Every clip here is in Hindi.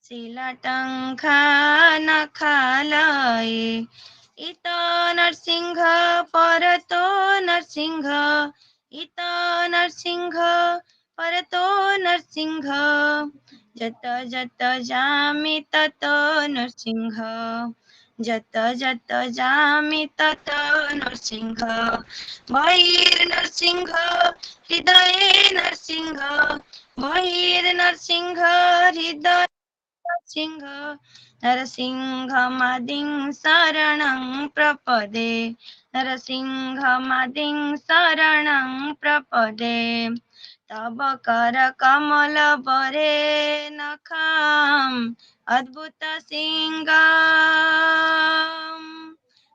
शिलाटङ्खा नखालये इत नरसिंह परतो नरसिंह इत नरसिंह परतो नरसिंह जत जत जामि तत नरसिंह जत जत जामि तत नरसिंह बहिर् नरसिंह हृदय नरसिंह बहिर् नरसिंह हृदय नरसिंह नरसिंहमदिं शरणं प्रपदे नरसिंहमदिं शरणं प्रपदे तव कर कमल बरे नखाम अद्भुत सिंगाम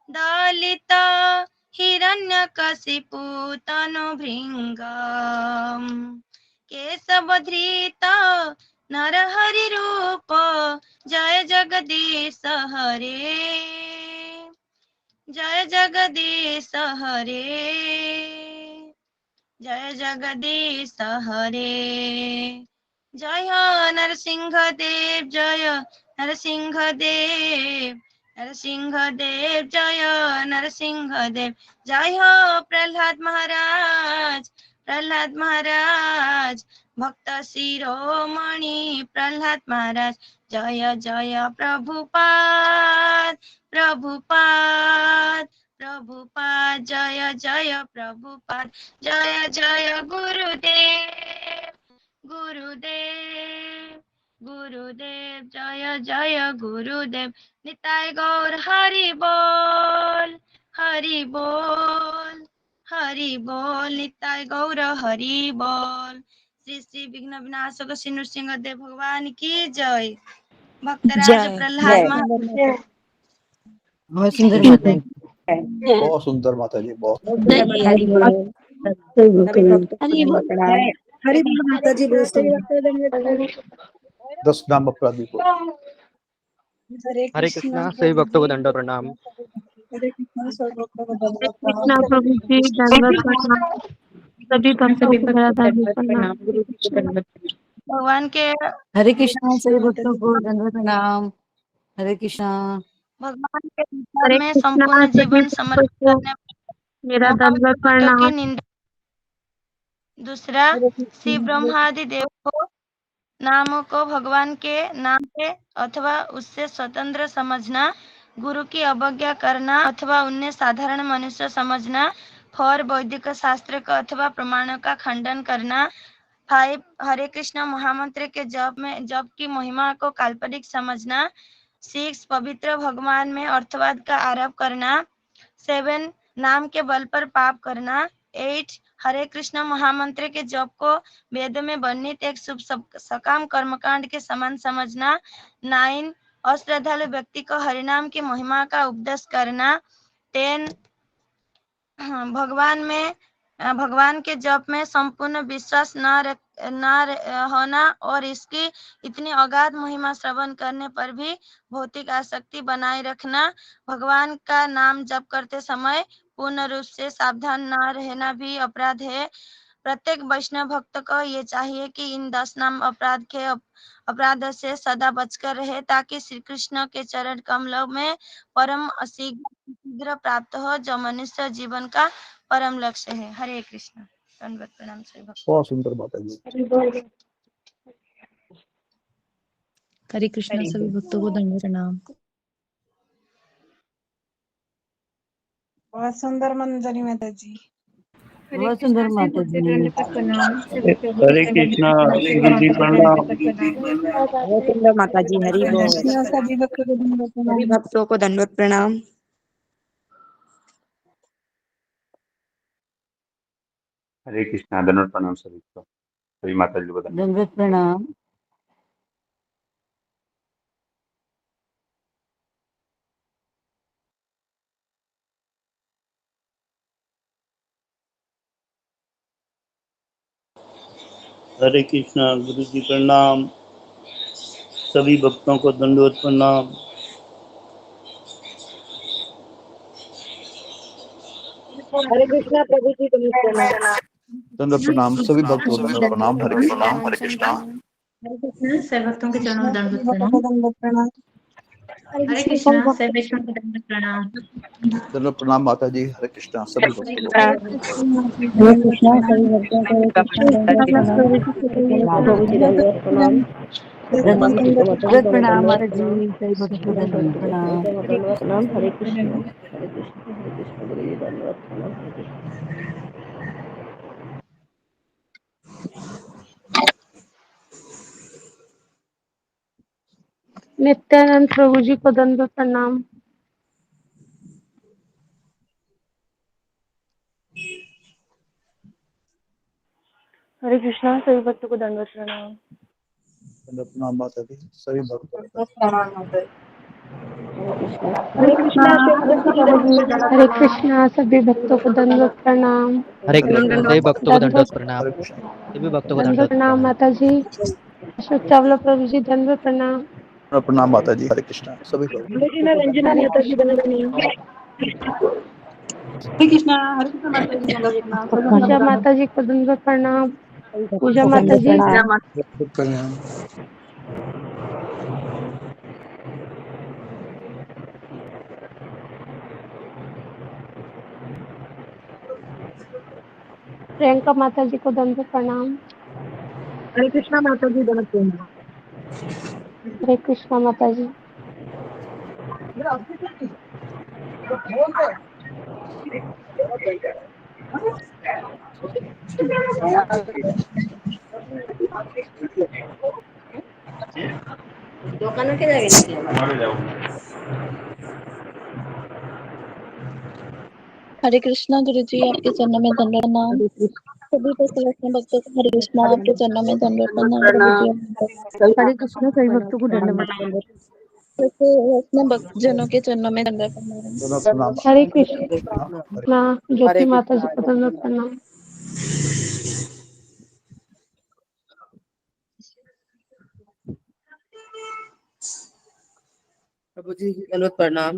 दलित हिरण्यकशिपु तनुभृङ्गम् केशवधृत नरहरि रूप जय जगदीश हरे जय जगदीश हरे जय जगदीश हरे जय नरसिंह देव जय नरसिंह देव नरसिंह देव जय नरसिंह देव जय हो प्रहलाद महाराज भक्त शिरोमणि प्रहलाद महाराज जय जय प्रभुपाद जय जय प्रभुपाद जय जय गुरुदेव जय जय गुरुदेव निताय गौर हरि बोल निताय गौर हरि बोल श्री श्री विघ्न विनाशक श्री नृसिंह देव भगवान की जय भक्तराज प्रहलाद महाराज बहुत सुंदर माता जी, बहुत सुंदर माता जी, बहुत हरि बोल माता जी। 10 नाम अपराधी को हरे कृष्णा सभी भक्तों को दंडवत प्रणाम। हरे कृष्णा सभी भक्तों को दंडवत कृष्णा प्रभु जी दंडवत प्रणाम। सभी भक्तों को मेरा दंडवत प्रणाम। भगवान के हरे कृष्णा सभी भक्तों को दंडवत प्रणाम। हरे कृष्णा भगवान के विचार हरे में कृष्णा संपूर्ण सभी जीवन भक्तों समर्पित को करने मेरा महान दंडवत भक्तों की प्रणाम। निंदा। दूसरा, शिव ब्रह्मादि देव को नामों को भगवान के नाम से अथवा उससे स्वतंत्र समझना, गुरु की अवज्ञा करना अथवा उन्हें साधारण मनुष्य समझना, 4 वैदिक शास्त्र का अथवा प्रमाणों का खंडन करना, 5 हरे कृष्ण महामंत्र के जप की महिमा को काल्पनिक समझना, 6 पवित्र भगवान में अर्थवाद का आरोप करना, 7 नाम के बल पर पाप करना, 8 हरे कृष्ण महामंत्र के जप को वेद में वर्णित एक शुभ सकाम कर्मकांड के समान समझना, 9 अश्रद्धालु व्यक्ति को हरिनाम की महिमा का उपदेश करना, 10 भगवान के जप में संपूर्ण विश्वास न होना और इसकी इतनी अगाध महिमा श्रवण करने पर भी भौतिक आसक्ति बनाए रखना, भगवान का नाम जप करते समय पूर्ण रूप से सावधान न रहना भी अपराध है। प्रत्येक वैष्णव भक्त को ये चाहिए कि इन 10 नाम अपराध से सदा बचकर रहे ताकि श्री कृष्ण के चरण कमलों में परम शीघ्र प्राप्त हो, जो मनुष्य जीवन का परम लक्ष्य है। हरे कृष्ण। दंडवत प्रणाम सभी भक्त। बहुत सुंदर माता जी। हरे कृष्णा सभी भक्तों को दंडवत प्रणाम। बहुत सुंदर मंजरी माता जी। बहुत सुंदर माता जी। हरे कृष्णा गुरु जी प्रणाम। बहुत सुंदर माता जी। हरि बोल। कृष्णा सभी भक्तों को दंडवत सभी प्रणाम। भक्तों को दंडवत प्रणाम। हरे कृष्णा दंडवत प्रणाम सभी को, सभी माता जी को दंडवत प्रणाम। हरे कृष्णा गुरु जी प्रणाम, सभी भक्तों को दंडवत प्रणाम। हरे कृष्णा प्रभु जी दंडवत प्रणाम। दंडवत प्रणाम सभी भक्तों को दंडवत प्रणाम। हरे कृष्णा। सभी भक्तों के चरणों में दंडवत प्रणाम। दंडवत प्रणाम। हरे कृष्णा सभी वैष्णव को दंडवत प्रणाम। दंडवत प्रणाम माता जी। हरे कृष्णा सभी भक्तों को। हरे कृष्णा सभी भक्तों को हरे कृष्णा दंडवत प्रणाम। प्रभु जी दंडवत प्रणाम। दंडवत माता जी को प्रणाम दंडवत माता जी, प्रणाम। सभी भक्तों को दंडवत प्रणाम। दंडवत प्रणाम। हरे कृष्णा हरे कृष्णा हरे कृष्णा गुरु जी दंडवत प्रणाम। हरे कृष्णा। नित्यानंद प्रभु जी को दंडवत प्रणाम। हरे कृष्णा सभी भक्तों को दंडवत प्रणाम। दंडवत प्रणाम माता जी। सभी भक्तों को। हरे कृष्णा सभी भक्तों को हरे कृष्णा सभी भक्तों को दंडवत प्रणाम। हरे कृष्णा सभी भक्तों को दंडवत दंडवत प्रणाम। हरे कृष्णा सभी भक्तों को दंडवत दंडवत प्रणाम प्रणाम। माता जी। अशोक चावला प्रभु जी दंडवत प्रणाम। दंडवत प्रणाम माता जी। हरे कृष्णा सभी भक्तों को। रंजना हरे माता जी दंडवत प्रणाम। हरे कृष्णा माता जी दंडवत प्रणाम। पूजा माता जी को दंडवत प्रणाम। पूजा दंडवत माता जी। प्रणाम। प्रियंका माता जी को दंडवत प्रणाम। हरे कृष्णा माता जी दंडवत प्रणाम। हरे कृष्णा माता जी। দোকানে কে যাবে নাকি? हरे कृष्णा गुरु जी आपके चरणों में दंडवत प्रणाम। सभी वैष्णव भक्तों को हरे कृष्णा आपके चरणों में दंडवत प्रणाम। प्रभु जी हरे कृष्णा सभी भक्तों को दंडवत वैष्णव भक्त जनों के चरणों में दंडवत प्रणाम। दंडवत प्रणाम हरे कृष्णा। हरे कृष्णा ज्योति माता जी को दंडवत प्रणाम। प्रभु जी दंडवत प्रणाम।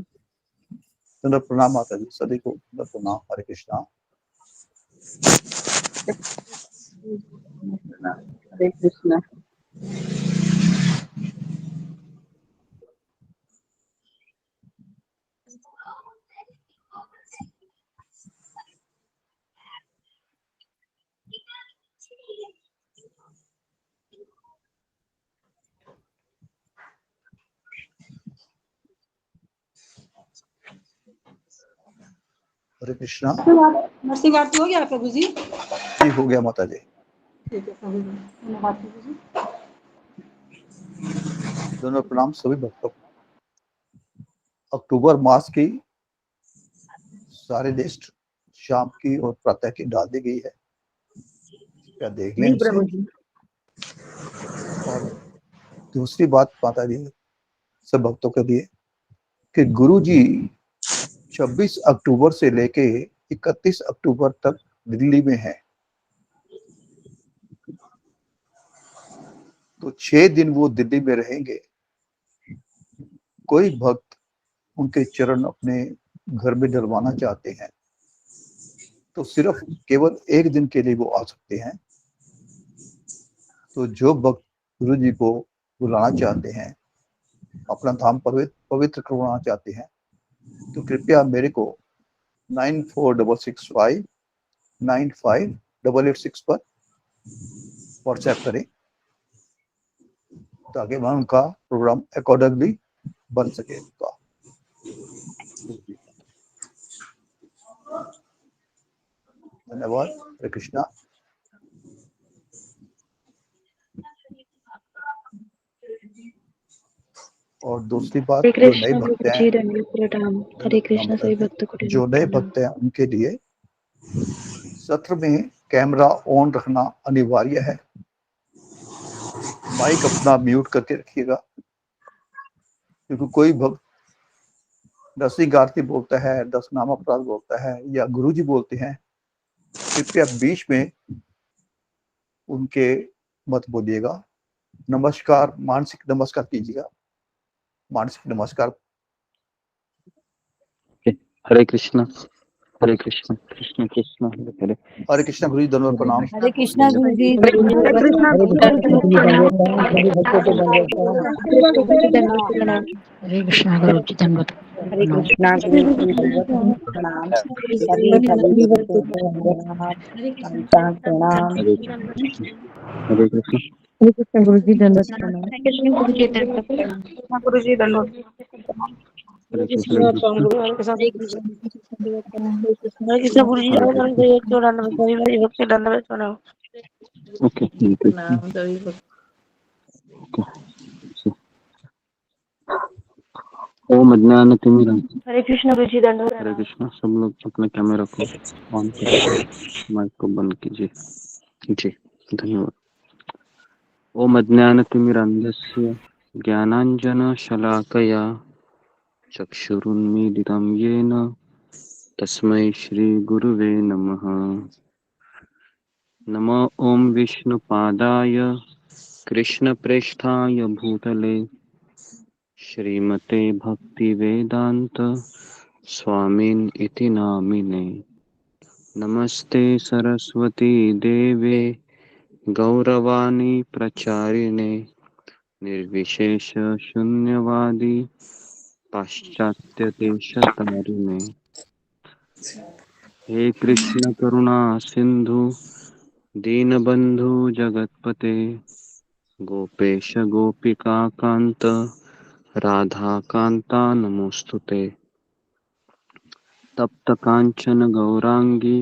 दंडवत प्रणाम माता जी। सभी को दंडवत प्रणाम। हरे कृष्णा। हरे कृष्णा। हरे कृष्णा नरसिंह आरती हो गया प्रभु जी? जी। हो गया माता जी। ठीक है प्रभु जी, धन्यवाद प्रभु जी। दंडवत प्रणाम सभी भक्तों को। अक्टूबर मास की सारी लिस्ट शाम की और प्रातः की डाल दी गई है, क्या देख लें उसे। और दूसरी बात माता जी सब भक्तों के लिए कि गुरु जी 26 अक्टूबर से लेके 31 अक्टूबर तक दिल्ली में है, तो 6 दिन वो दिल्ली में रहेंगे। कोई भक्त उनके चरण अपने घर में डलवाना चाहते हैं तो सिर्फ केवल 1 दिन के लिए वो आ सकते हैं। तो जो भक्त गुरु जी को बुलाना चाहते हैं, अपना धाम पवित्र करवाना चाहते हैं, तो कृपया मेरे को 9465958886 पर व्हाट्सएप करें ताकि मैं उनका प्रोग्राम अकॉर्डिंगली बन सके उनका। धन्यवाद। हरे कृष्णा। और दूसरी बात, हरे जो नए कृष्णा भक्त गुरु हैं, जी दंडवत प्रणाम। हरे कृष्णा सभी भक्तों को जो दंडवत नए प्रणाम। भक्त हैं उनके लिए सत्र में कैमरा ऑन रखना अनिवार्य है। माइक अपना म्यूट करके रखिएगा, क्योंकि कोई भक्त रसिक आरती बोलता है, 10 नाम अपराध बोलता है या गुरुजी बोलते हैं, कृपया बीच में उनके मत बोलिएगा। नमस्कार, मानसिक नमस्कार कीजिएगा। मानसिक नमस्कार। हरे कृष्णा। हरे कृष्ण कृष्ण कृष्ण हरे हरे। हरे कृष्णा गुरु जी दंडवत प्रणाम। हरे कृष्णा गुरु जी हरे कृष्णा हरे गुरु जी कृष्ण दंडवत गुरु प्रणाम। जी दंडवत प्रणाम, सभी भक्तों को दंडवत प्रणाम। हरे कृष्णा गुरु जी दंडवत हरे प्रणाम। कृष्णा गुरु जी दंडवत प्रणाम, सभी भक्तों को दंडवत प्रणाम। हरे कृष्ण हरे कृष्ण हरे कृष्णा गुरु जी दंडवत प्रणाम। कृष्ण गुरु जी दंडवत प्रणाम, गुरु जी दंडवत हरे कृष्ण हरे कृष्ण गुरु जी दंडवत प्रणाम, हरे कृष्ण गुरु जी हरे दंडवत प्रणाम। ओके हरे कृष्ण ओके। ओम अज्ञानतिमिरान्धस्य। हरे कृष्ण गुरु जी दंडवत हरे कृष्ण। सब लोग अपना कैमरा को ऑन करें, माइक को बंद कीजिए जी। धन्यवाद। ओम अज्ञानतिमिरान्धस्य ज्ञानाञ्जनशलाकया चक्षुरुन्मीलितं येन तस्मै श्रीगुरुवे नमः। नमो ओम विष्णुपादाय कृष्णप्रेष्ठाय भूतले श्रीमते भक्तिवेदांत स्वामिन् इति नामिने। नमस्ते सरस्वती देवे गौरवाणी प्रचारिणे निर्विशेष शून्यवादी पाश्चात्य देशतारिणे। हे कृष्ण करुणा सिंधु दीनबंधु जगतपते गोपेश गोपिका कांत राधा कांता नमोस्तुते। तप्त कांचन गौरांगी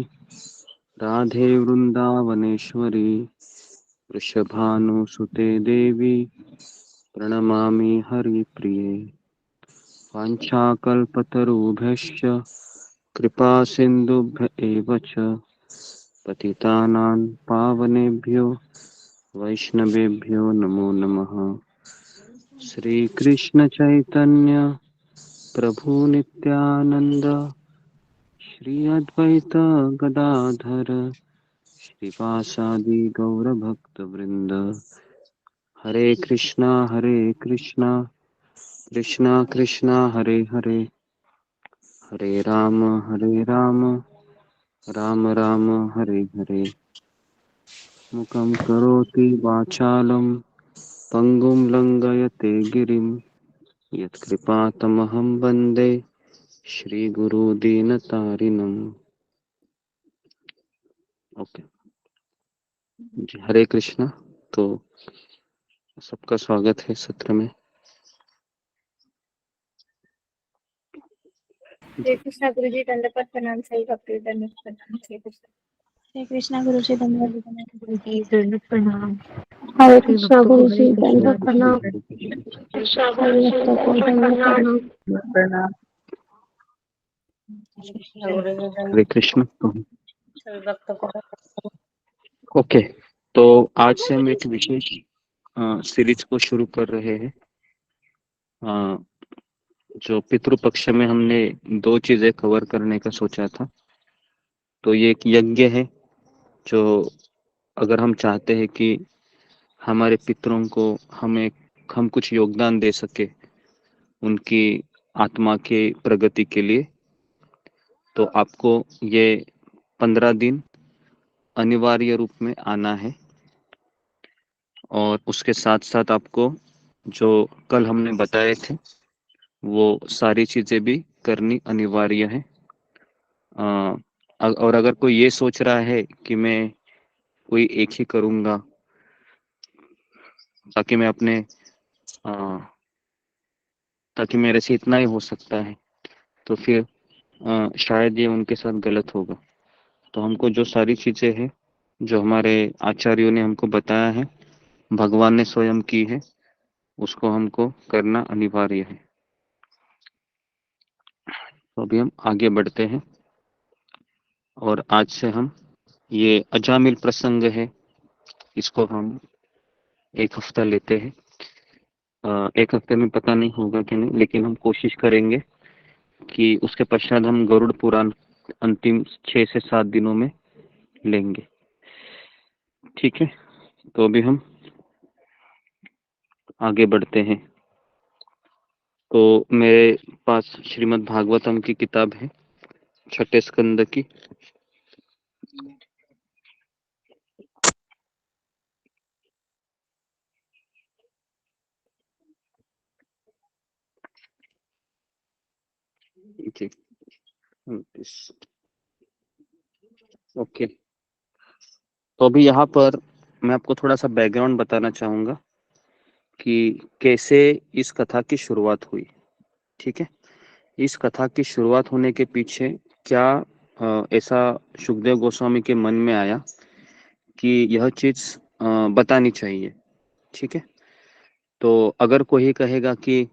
राधे वृंदावनेश्वरी वृषभानुसुते देवी प्रणमामि हरिप्रिये। वाञ्छाकल्पतरुभ्यश्च कृपा सिन्धुभ्य एव च पतितानां पावनेभ्यो वैष्णवेभ्यो नमो नमः। श्रीकृष्ण चैतन्य प्रभु नित्यानंद श्री अद्वैत गदाधर श्रीवासादि गौरभक्तवृंद। हरे कृष्णा कृष्णा कृष्णा हरे हरे, हरे राम राम राम हरे हरे। मुखं करोति वाचालं पंगुं लंघयते गिरिं यत्कृपातमहं वन्दे श्रीगुरुदीनतारिणम्। ओके जी। हरे कृष्णा। तो सबका स्वागत है सत्र में। हरे कृष्ण गुरु जी दंडवत प्रणाम, सभी भक्तों को दंडवत प्रणाम। हरे कृष्ण गुरु जी दंडवत गुरु जी दंडवत प्रणाम। हरे सभी कृष्ण भक्तों को गुरु हरे जी कृष्णा। दंडवत प्रणाम, हरे कृष्ण सभी भक्तों को दंडवत प्रणाम। हरे कृष्ण। सभी भक्तों को ओके, तो आज से हम एक विशेष सीरीज को शुरू कर रहे हैं। जो पितृपक्ष में हमने दो चीजें कवर करने का सोचा था। तो ये एक यज्ञ है, जो अगर हम चाहते हैं कि हमारे पितरों को हम कुछ योगदान दे सके उनकी आत्मा के प्रगति के लिए, तो आपको ये 15 दिन अनिवार्य रूप में आना है। और उसके साथ साथ आपको जो कल हमने बताए थे वो सारी चीजें भी करनी अनिवार्य है। और अगर कोई ये सोच रहा है कि मैं कोई एक ही करूंगा ताकि मैं अपने अ, ताकि मेरे से इतना ही हो सकता है, तो फिर शायद ये उनके साथ गलत होगा। तो हमको जो सारी चीजें हैं जो हमारे आचार्यों ने हमको बताया है, भगवान ने स्वयं की है, उसको हमको करना अनिवार्य है। तो अभी हम आगे बढ़ते हैं और आज से हम ये अजामिल प्रसंग है, इसको हम एक हफ्ता लेते हैं। एक हफ्ते में पता नहीं होगा कि नहीं, लेकिन हम कोशिश करेंगे कि उसके पश्चात हम गरुड़ पुराण अंतिम 6 से 7 दिनों में लेंगे। ठीक है, तो अभी हम आगे बढ़ते हैं। तो मेरे पास श्रीमद् भागवतम की किताब है, छठे स्कंद की जी 29। ओके, तो अभी यहाँ पर मैं आपको थोड़ा सा बैकग्राउंड बताना चाहूंगा कि कैसे इस कथा की शुरुआत हुई। ठीक है, इस कथा की शुरुआत होने के पीछे क्या ऐसा सुखदेव गोस्वामी के मन में आया कि यह चीज बतानी चाहिए। ठीक है, तो अगर कोई कहेगा कि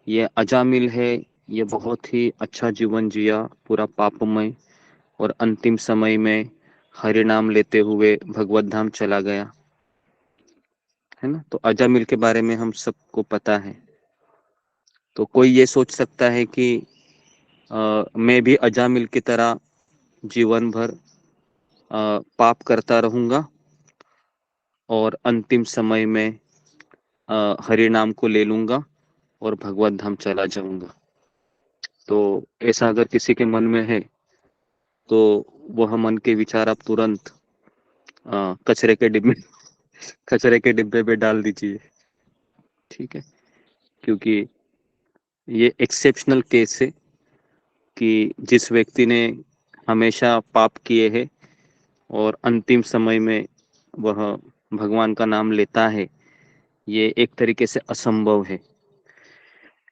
ये अजामिल है, ये बहुत ही अच्छा जीवन जिया, पूरा पापमय, और अंतिम समय में हरि नाम लेते हुए भगवत धाम चला गया, है ना। तो अजामिल के बारे में हम सबको पता है। तो कोई ये सोच सकता है कि मैं भी अजामिल की तरह जीवन भर पाप करता रहूंगा और अंतिम समय में हरि नाम को ले लूंगा और भगवत धाम चला जाऊंगा। तो ऐसा अगर किसी के मन में है तो वह मन के विचार आप तुरंत कचरे के डिब्बे पे डाल दीजिए। ठीक है, क्योंकि ये एक्सेप्शनल केस है कि जिस व्यक्ति ने हमेशा पाप किए हैं और अंतिम समय में वह भगवान का नाम लेता है, ये एक तरीके से असंभव है।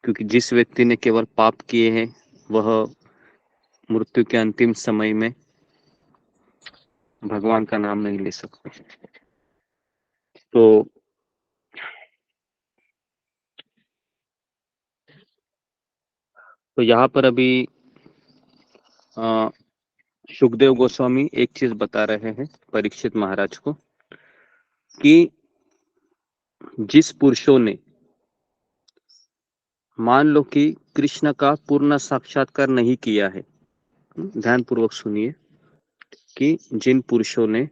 क्योंकि जिस व्यक्ति ने केवल पाप किए हैं वह मृत्यु के अंतिम समय में भगवान का नाम नहीं ले सकते। तो यहाँ पर अभी सुखदेव गोस्वामी एक चीज बता रहे हैं परीक्षित महाराज को कि जिस पुरुषों ने, मान लो कि कृष्ण का पूर्ण साक्षात्कार नहीं किया है, ध्यान पूर्वक सुनिए, कि जिन पुरुषों ने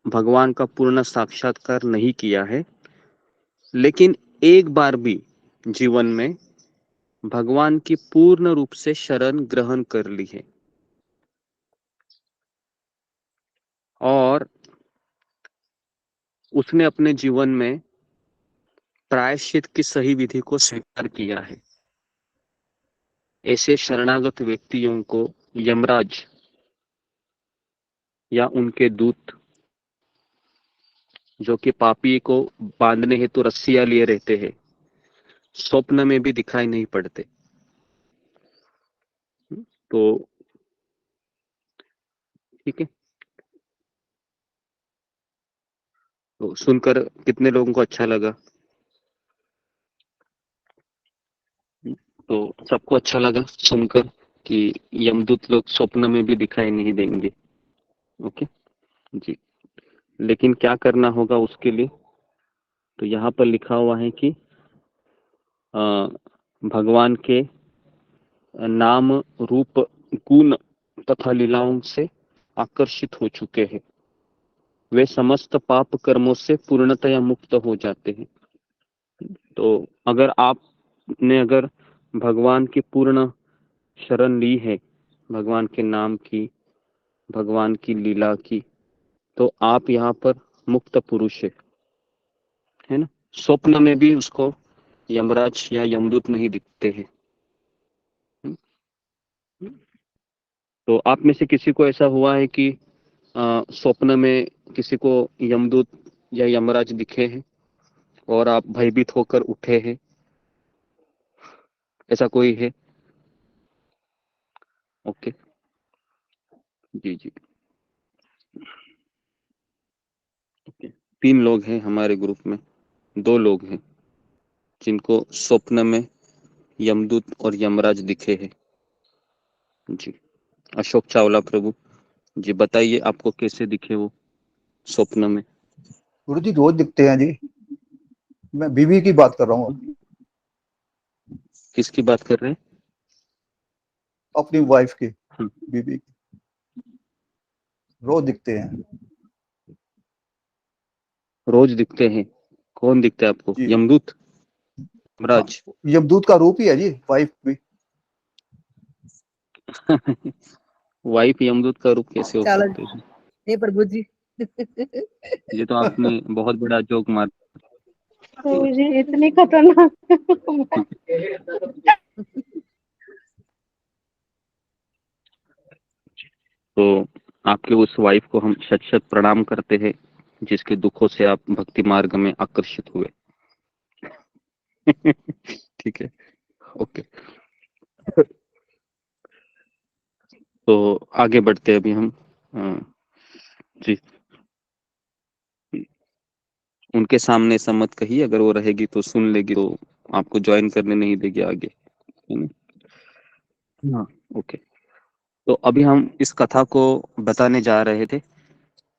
भगवान का पूर्ण साक्षात्कार नहीं किया है लेकिन एक बार भी जीवन में भगवान की पूर्ण रूप से शरण ग्रहण कर ली है और उसने अपने जीवन में प्रायश्चित की सही विधि को स्वीकार किया है, ऐसे शरणागत व्यक्तियों को यमराज या उनके दूत, जो कि पापी को बांधने हेतु रस्सियां लिए रहते हैं, स्वप्न में भी दिखाई नहीं पड़ते। तो ठीक है, तो सुनकर कितने लोगों को अच्छा लगा? तो सबको अच्छा लगा सुनकर कि यमदूत लोग स्वप्न में भी दिखाई नहीं देंगे। ओके जी, लेकिन क्या करना होगा उसके लिए? तो यहाँ पर लिखा हुआ है कि भगवान के नाम, रूप, गुण तथा लीलाओं से आकर्षित हो चुके हैं, वे समस्त पाप कर्मों से पूर्णतया मुक्त हो जाते हैं। तो अगर अगर भगवान की पूर्ण शरण ली है, भगवान के नाम की, भगवान की लीला की, तो आप यहाँ पर मुक्त पुरुष है ना। स्वप्न में भी उसको यमराज या यमदूत नहीं दिखते हैं। तो आप में से किसी को ऐसा हुआ है कि स्वप्न में किसी को यमदूत या यमराज दिखे हैं और आप भयभीत होकर उठे हैं? ऐसा कोई है? ओके जी जी, ओके। 3 लोग हैं हमारे ग्रुप में, 2 लोग हैं जिनको स्वप्न में यमदूत और यमराज दिखे हैं जी। अशोक चावला प्रभु जी, बताइए आपको कैसे दिखे वो स्वप्न में? गुरु जी रोज दिखते हैं जी। मैं बीवी की बात कर रहा हूँ, किसकी बात कर रहे हैं? अपनी वाइफ की, बीवी की। रोज दिखते हैं। रोज दिखते हैं? कौन दिखता है आपको? जी। यमदूत, यमराज? यमदूत का रूप ही है जी, वाइफ भी। वाइफ यमदूत का रूप कैसे हो चलो सकते हैं? हे प्रभु जी। ये तो आपने बहुत बड़ा जोक मार। प्रभु जी इतनी खतरनाक। तो आपके उस वाइफ को हम शत शत प्रणाम करते हैं जिसके दुखों से आप भक्ति मार्ग में आकर्षित हुए। ठीक है, ओके। तो आगे बढ़ते हैं अभी हम। जी, उनके सामने ऐसा मत कहिए, अगर वो रहेगी तो सुन लेगी तो आपको ज्वाइन करने नहीं देगी आगे, है ना? हाँ, ओके। तो अभी हम इस कथा को बताने जा रहे थे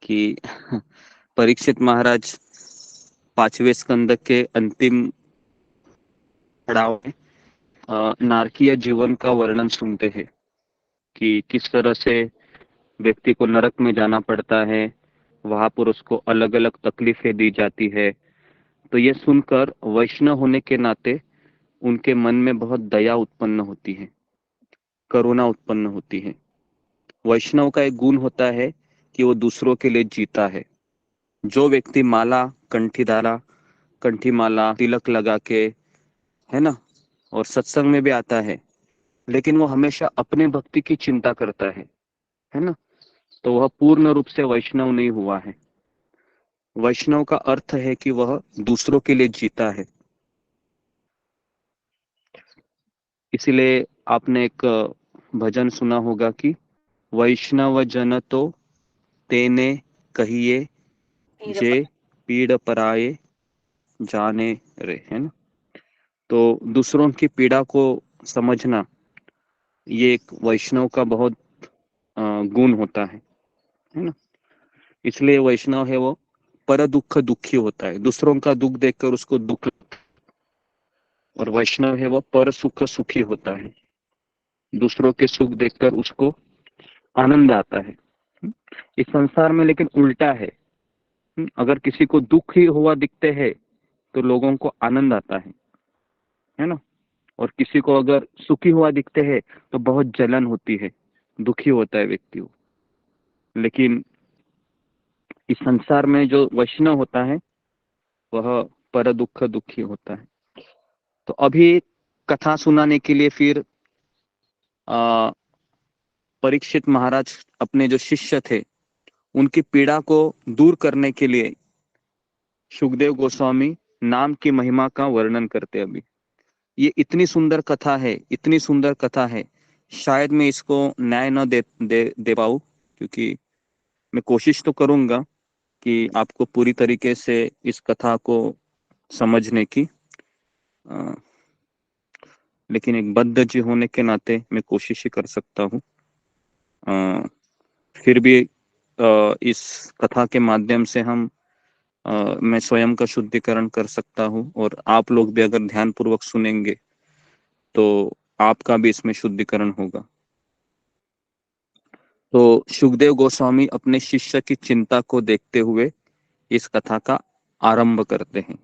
कि परीक्षित महाराज 5वें स्कंद के अंतिम पड़ाव में नारकीय जीवन का वर्णन सुनते हैं कि किस तरह से व्यक्ति को नरक में जाना पड़ता है, वहां पर उसको अलग अलग तकलीफें दी जाती है। तो ये सुनकर वैष्णव होने के नाते उनके मन में बहुत दया उत्पन्न होती है, करुणा उत्पन्न होती है। वैष्णव का एक गुण होता है कि वो दूसरों के लिए जीता है। जो व्यक्ति माला, कंठी माला, तिलक लगा के, है ना, और सत्संग में भी आता है, लेकिन वो हमेशा अपने भक्ति की चिंता करता है ना, तो वह पूर्ण रूप से वैष्णव नहीं हुआ है। वैष्णव का अर्थ है कि वह दूसरों के लिए जीता है। इसीलिए आपने एक भजन सुना होगा कि वैष्णव जन तो तेने कहिए जे पीड़ पराए जाने रे, है ना। तो दूसरों की पीड़ा को समझना ये एक वैष्णव का बहुत गुण होता है ना। इसलिए वैष्णव है वो पर दुख दुखी होता है, दूसरों का दुख देखकर उसको दुख, और वैष्णव है वो पर सुख सुखी होता है, दूसरों के सुख देखकर उसको आनंद आता है। इस संसार में लेकिन उल्टा है। अगर किसी को दुख ही हुआ दिखते है तो लोगों को आनंद आता है ना, और किसी को अगर सुखी हुआ दिखते हैं तो बहुत जलन होती है, दुखी होता है व्यक्ति वो। लेकिन इस संसार में जो वैष्णव होता है वह पर दुख दुखी होता है। तो अभी कथा सुनाने के लिए फिर परीक्षित महाराज अपने जो शिष्य थे उनकी पीड़ा को दूर करने के लिए सुखदेव गोस्वामी नाम की महिमा का वर्णन करते। अभी ये इतनी सुंदर कथा है, इतनी सुंदर कथा है, शायद मैं इसको न्याय न दे पाऊं, क्योंकि मैं कोशिश तो करूंगा कि आपको पूरी तरीके से इस कथा को समझने की, लेकिन एक बद्ध जी होने के नाते मैं कोशिश ही कर सकता हूँ। फिर भी इस कथा के माध्यम से मैं स्वयं का शुद्धिकरण कर सकता हूँ, और आप लोग भी अगर ध्यान पूर्वक सुनेंगे तो आपका भी इसमें शुद्धिकरण होगा। तो सुखदेव गोस्वामी अपने शिष्य की चिंता को देखते हुए इस कथा का आरंभ करते हैं।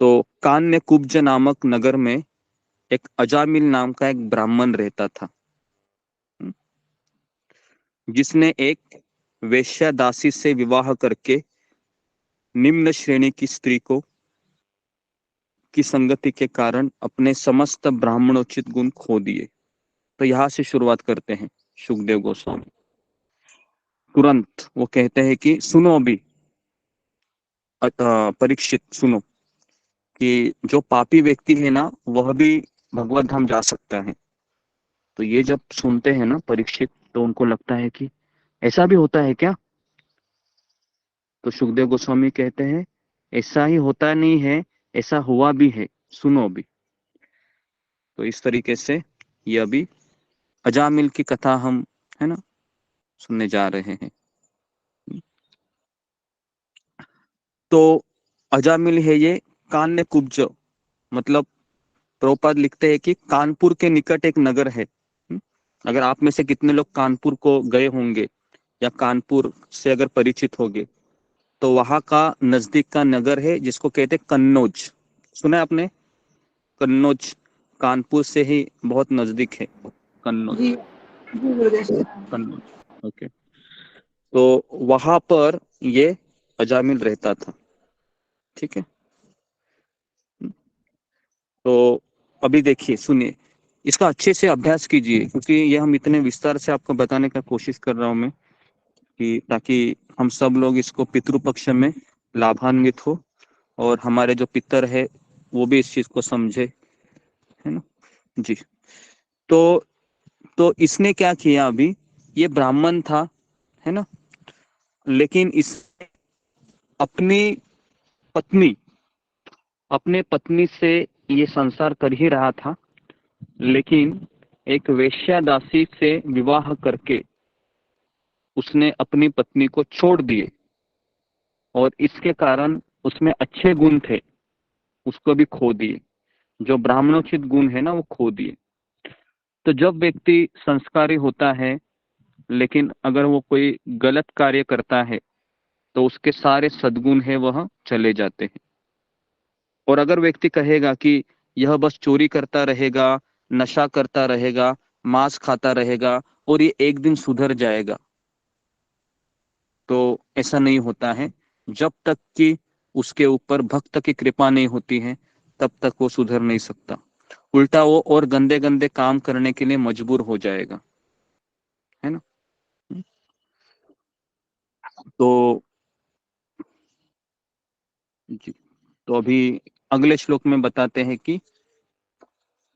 तो कान्य कुब्ज नामक नगर में एक अजामिल नाम का एक ब्राह्मण रहता था, जिसने एक वेश्या दासी से विवाह करके निम्न श्रेणी की स्त्री को की संगति के कारण अपने समस्त ब्राह्मणोचित गुण खो दिए। तो यहाँ से शुरुआत करते हैं सुखदेव गोस्वामी। तुरंत वो कहते हैं कि सुनो अभी परीक्षित, सुनो कि जो पापी व्यक्ति है ना वह भी भगवत धाम जा सकता है। तो ये जब सुनते हैं ना परीक्षित, तो उनको लगता है कि ऐसा भी होता है क्या। तो सुखदेव गोस्वामी कहते हैं ऐसा ही होता नहीं है, ऐसा हुआ भी है, सुनो अभी। तो इस तरीके से ये अभी अजामिल की कथा हम, है ना, सुनने जा रहे हैं। तो अजामिल है ये कान्य कुब्ज, मतलब प्रभुपाद लिखते हैं कि कानपुर के निकट एक नगर है। अगर आप में से कितने लोग कानपुर को गए होंगे या कानपुर से अगर परिचित होंगे, तो वहां का नजदीक का नगर है जिसको कहते हैं कन्नौज। सुना है आपने? कन्नौज कानपुर से ही बहुत नजदीक है। कन्नौज। जी जी गुरुदेव। कन्नौज, ओके। तो वहां पर ये अजामिल रहता था, ठीक है। तो अभी देखिए, सुनिए, इसका अच्छे से अभ्यास कीजिए, क्योंकि ये हम इतने विस्तार से आपको बताने का कोशिश कर रहा हूं मैं, कि ताकि हम सब लोग इसको पितृपक्ष में लाभान्वित हो और हमारे जो पितर है वो भी इस चीज को समझे, है ना जी। तो इसने क्या किया, अभी ये ब्राह्मण था, है ना, लेकिन इस अपनी पत्नी अपने पत्नी से ये संसार कर ही रहा था, लेकिन एक वेश्यादासी से विवाह करके उसने अपनी पत्नी को छोड़ दिए, और इसके कारण उसमें अच्छे गुण थे उसको भी खो दिए, जो ब्राह्मणोचित गुण है ना वो खो दिए। तो जब व्यक्ति संस्कारी होता है, लेकिन अगर वो कोई गलत कार्य करता है तो उसके सारे सद्गुण है वह चले जाते हैं। और अगर व्यक्ति कहेगा कि यह बस चोरी करता रहेगा, नशा करता रहेगा, मांस खाता रहेगा और ये एक दिन सुधर जाएगा, तो ऐसा नहीं होता है। जब तक कि उसके ऊपर भक्त की कृपा नहीं होती है तब तक वो सुधर नहीं सकता, उल्टा वो और गंदे गंदे काम करने के लिए मजबूर हो जाएगा, है ना। तो जी, तो अभी अगले श्लोक में बताते हैं कि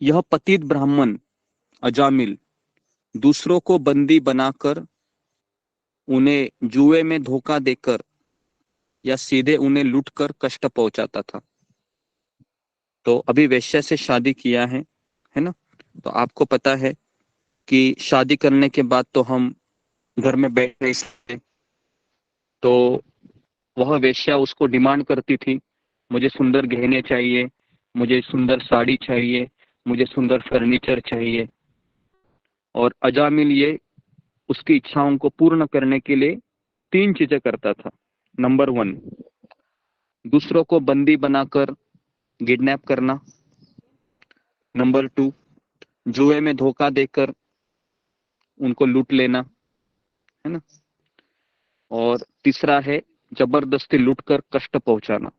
यह पतित ब्राह्मण अजामिल दूसरों को बंदी बनाकर, उन्हें जुए में धोखा देकर या सीधे उन्हें लूटकर कष्ट पहुंचाता था। तो अभी वैश्य से शादी किया है ना। तो आपको पता है कि शादी करने के बाद तो हम घर में बैठ नहीं सकते, तो वह वेश्या उसको डिमांड करती थी, मुझे सुंदर गहने चाहिए, मुझे सुंदर साड़ी चाहिए, मुझे सुंदर फर्नीचर चाहिए। और अजामिल ये उसकी इच्छाओं को पूर्ण करने के लिए 3 चीजें करता था। नंबर 1, दूसरों को बंदी बनाकर किडनैप करना। नंबर 2, जुए में धोखा देकर उनको लूट लेना, है ना। और तीसरा है जबरदस्ती लूटकर कष्ट पहुंचाना।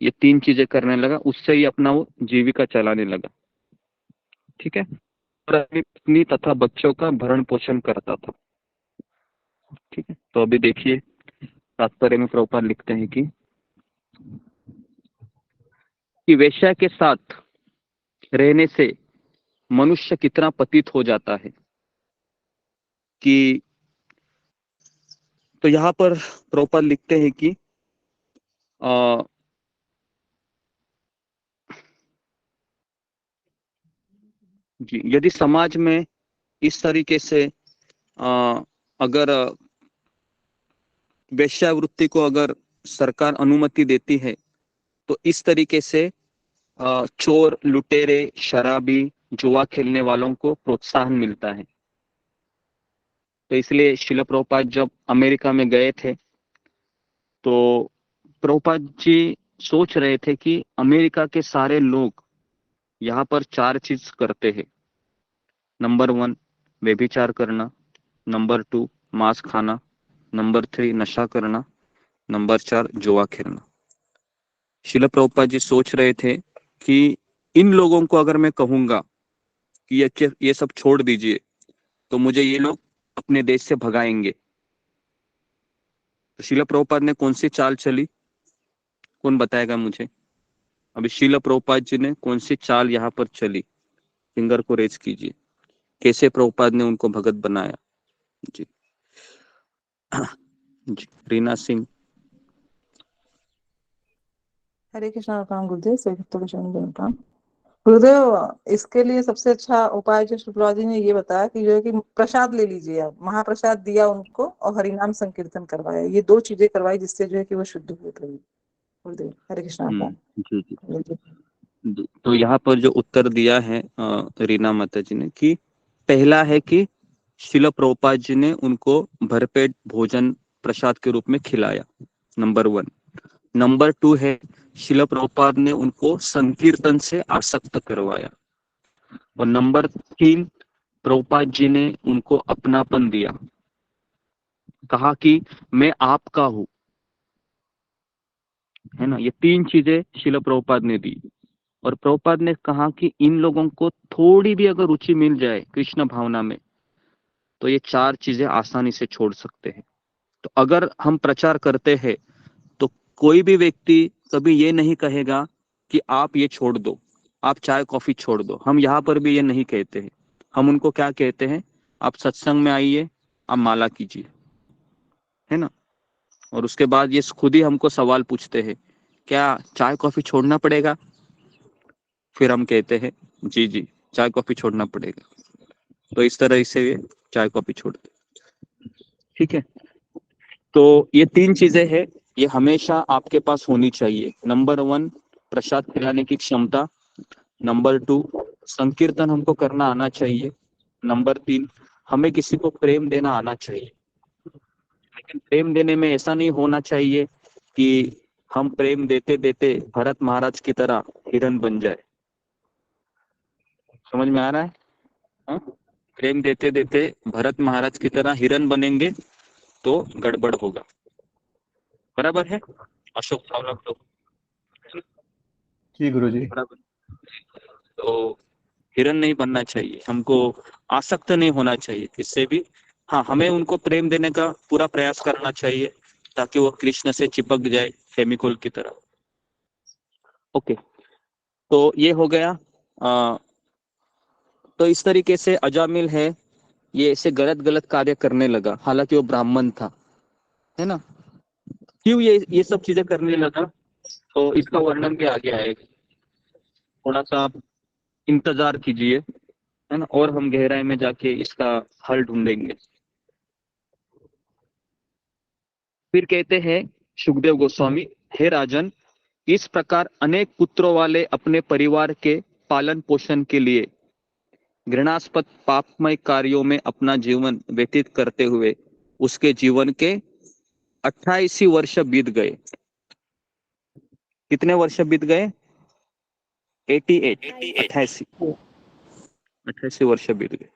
ये 3 चीजें करने लगा, उससे ही अपना वो जीविका चलाने लगा, ठीक है। और अपनी पत्नी तथा बच्चों का भरण पोषण करता था, ठीक है। तो अभी देखिए, तात्पर्य में प्रभुपाद लिखते हैं कि वेश्या के साथ रहने से मनुष्य कितना पतित हो जाता है। कि तो यहाँ पर प्रभुपाद लिखते हैं कि जी, यदि समाज में इस तरीके से अगर वेश्यावृत्ति को अगर सरकार अनुमति देती है, तो इस तरीके से चोर, लुटेरे, शराबी, जुआ खेलने वालों को प्रोत्साहन मिलता है। तो इसलिए श्रील प्रभुपाद जब अमेरिका में गए थे, तो प्रभुपाद जी सोच रहे थे कि अमेरिका के सारे लोग यहाँ पर 4 चीज करते हैं। नंबर 1 व्यभिचार करना, नंबर 2 मांस खाना, नंबर 3 नशा करना, नंबर 4 जुआ खेलना। श्रील प्रभुपाद जी सोच रहे थे कि इन लोगों को अगर मैं कहूंगा कि ये सब छोड़ दीजिए, तो मुझे ये लोग अपने देश से भगाएंगे। तो श्रील प्रभुपाद ने कौन सी चाल चली, कौन बताएगा मुझे। अभी श्रील प्रभुपाद जी ने कौन सी चाल यहाँ पर चली, फिंगर को रेज कीजिए। कैसे प्रभुपाद ने उनको भगत बनाया। जी जी, रीना सिंह। हरे कृष्णा काम गुरुदेव से काम गुरुदेव। इसके लिए सबसे अच्छा उपाय जो शुक्ला जी ने ये बताया कि जो है कि प्रसाद ले लीजिए आप, महाप्रसाद दिया उनको और हरिनाम संकीर्तन करवाया, ये 2 चीजें करवाई जिससे जो है कि वो शुद्ध हो गई। गुरुदेव हरे कृष्णा का। जी जी, तो यहाँ पर जो उत्तर दिया है रीना माता जी ने, कि पहला है कि श्रील प्रभुपाद जी ने उनको भरपेट भोजन प्रसाद के रूप में खिलाया, नंबर 1। नंबर 2 है श्रील प्रभुपाद ने उनको संकीर्तन से आसक्त करवाया। और नंबर 3 प्रभुपाद जी ने उनको अपनापन दिया, कहा कि मैं आपका हूं, है ना। ये 3 चीजें शिल प्रभुपाद ने दी। और प्रभुपाद ने कहा कि इन लोगों को थोड़ी भी अगर रुचि मिल जाए कृष्ण भावना में तो ये 4 चीजें आसानी से छोड़ सकते हैं। तो अगर हम प्रचार करते हैं तो कोई भी व्यक्ति कभी ये नहीं कहेगा कि आप ये छोड़ दो, आप चाय कॉफी छोड़ दो। हम यहाँ पर भी ये नहीं कहते हैं। हम उनको क्या कहते हैं, आप सत्संग में आइए, आप माला कीजिए, है ना। और उसके बाद ये खुद ही हमको सवाल पूछते हैं, क्या चाय कॉफी छोड़ना पड़ेगा? फिर हम कहते हैं जी जी चाय कॉफी छोड़ना पड़ेगा। तो इस तरह से ये चाय कॉफी छोड़ते, ठीक है। तो ये 3 चीजें हैं, ये हमेशा आपके पास होनी चाहिए। नंबर 1 प्रसाद खिलाने की क्षमता, नंबर 2 संकीर्तन हमको करना आना चाहिए, नंबर 3 हमें किसी को प्रेम देना आना चाहिए। लेकिन प्रेम देने में ऐसा नहीं होना चाहिए कि हम प्रेम देते देते भरत महाराज की तरह हिरन बन जाए। समझ में आ रहा है? हाँ? प्रेम देते देते भरत महाराज की तरह हिरन बनेंगे तो गड़बड़ होगा। बराबर है अशोक सावला लोग? जी गुरु जी। बराबर। तो हिरन नहीं बनना चाहिए, हमको आसक्त नहीं होना चाहिए किससे भी। हाँ, हमें उनको प्रेम देने का पूरा प्रयास करना चाहिए ताकि वो कृष्ण से चिपक जाए फेविकोल की तरह। ओके, तो ये हो गया। तो इस तरीके से अजामिल है, ये ऐसे गलत गलत कार्य करने लगा, हालांकि वो ब्राह्मण था, है ना। क्यों ये सब चीजें करने लगा, तो इसका वर्णन भी आगे आएगा। थोड़ा सा आप इंतजार कीजिए, है ना, और हम गहराई में जाके इसका हल ढूंढेंगे। फिर कहते हैं सुखदेव गोस्वामी, हे राजन, इस प्रकार अनेक पुत्रों वाले अपने परिवार के पालन पोषण के लिए घृणास्पद पापमय कार्यों में अपना जीवन व्यतीत करते हुए उसके जीवन के 28 वर्ष बीत गए। कितने वर्ष बीत गए? 88 वर्ष बीत गए।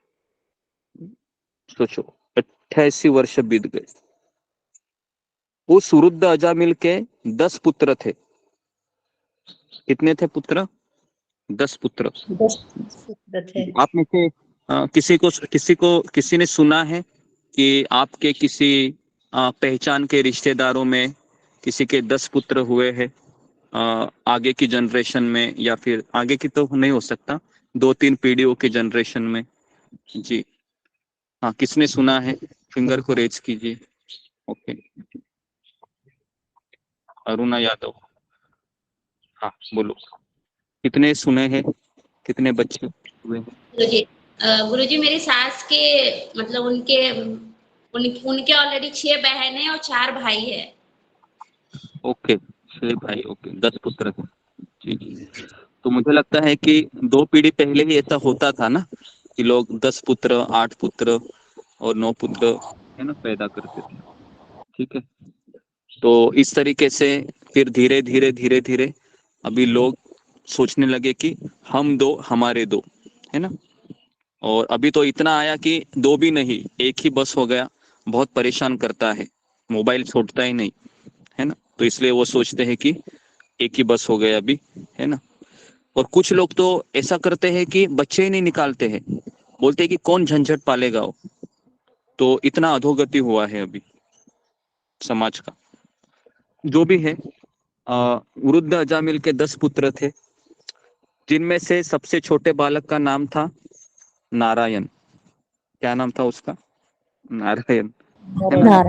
सोचो, 88 वर्ष बीत गए। उस वृद्ध अजामिल के 10 पुत्र थे। कितने थे पुत्र? 10 पुत्र। आप में से किसी ने सुना है कि आपके किसी पहचान के रिश्तेदारों में किसी के 10 पुत्र हुए हैं आगे की जनरेशन में, या फिर आगे की तो नहीं हो सकता, 2-3 पीढ़ियों के जनरेशन में? जी हाँ, किसने सुना है? फिंगर को रेज कीजिए। ओके, अरुणा यादव, हाँ बोलो, कितने सुने हैं, कितने बच्चे हुए हैं? गुरुजी मेरी सास के मतलब उनके ऑलरेडी 6 बहनें और 4 भाई है। ओके, 6 भाई, ओके, 10 पुत्र थे। जी, तो मुझे लगता है कि 2 पीढ़ी पहले ही ऐसा होता था ना कि लोग 10 पुत्र, 8 पुत्र और 9 पुत्र, है ना, पैदा करते थे। ठीक है, तो इस तरीके से फिर धीरे धीरे अभी लोग सोचने लगे कि हम 2 हमारे 2, है ना। और अभी तो इतना आया कि 2 भी नहीं, एक ही बस हो गया। बहुत परेशान करता है, मोबाइल छोड़ता ही नहीं, है ना। तो इसलिए वो सोचते हैं कि एक ही बस हो गया अभी, है ना। और कुछ लोग तो ऐसा करते हैं कि बच्चे ही नहीं निकालते हैं, बोलते हैं कि कौन झंझट पालेगा वो। तो इतना अधोगति हुआ है अभी समाज का। जो भी है, वृद्ध अजामिल के 10 पुत्र थे, जिनमें से सबसे छोटे बालक का नाम था नारायण। क्या नाम था उसका? नारायण, है ना?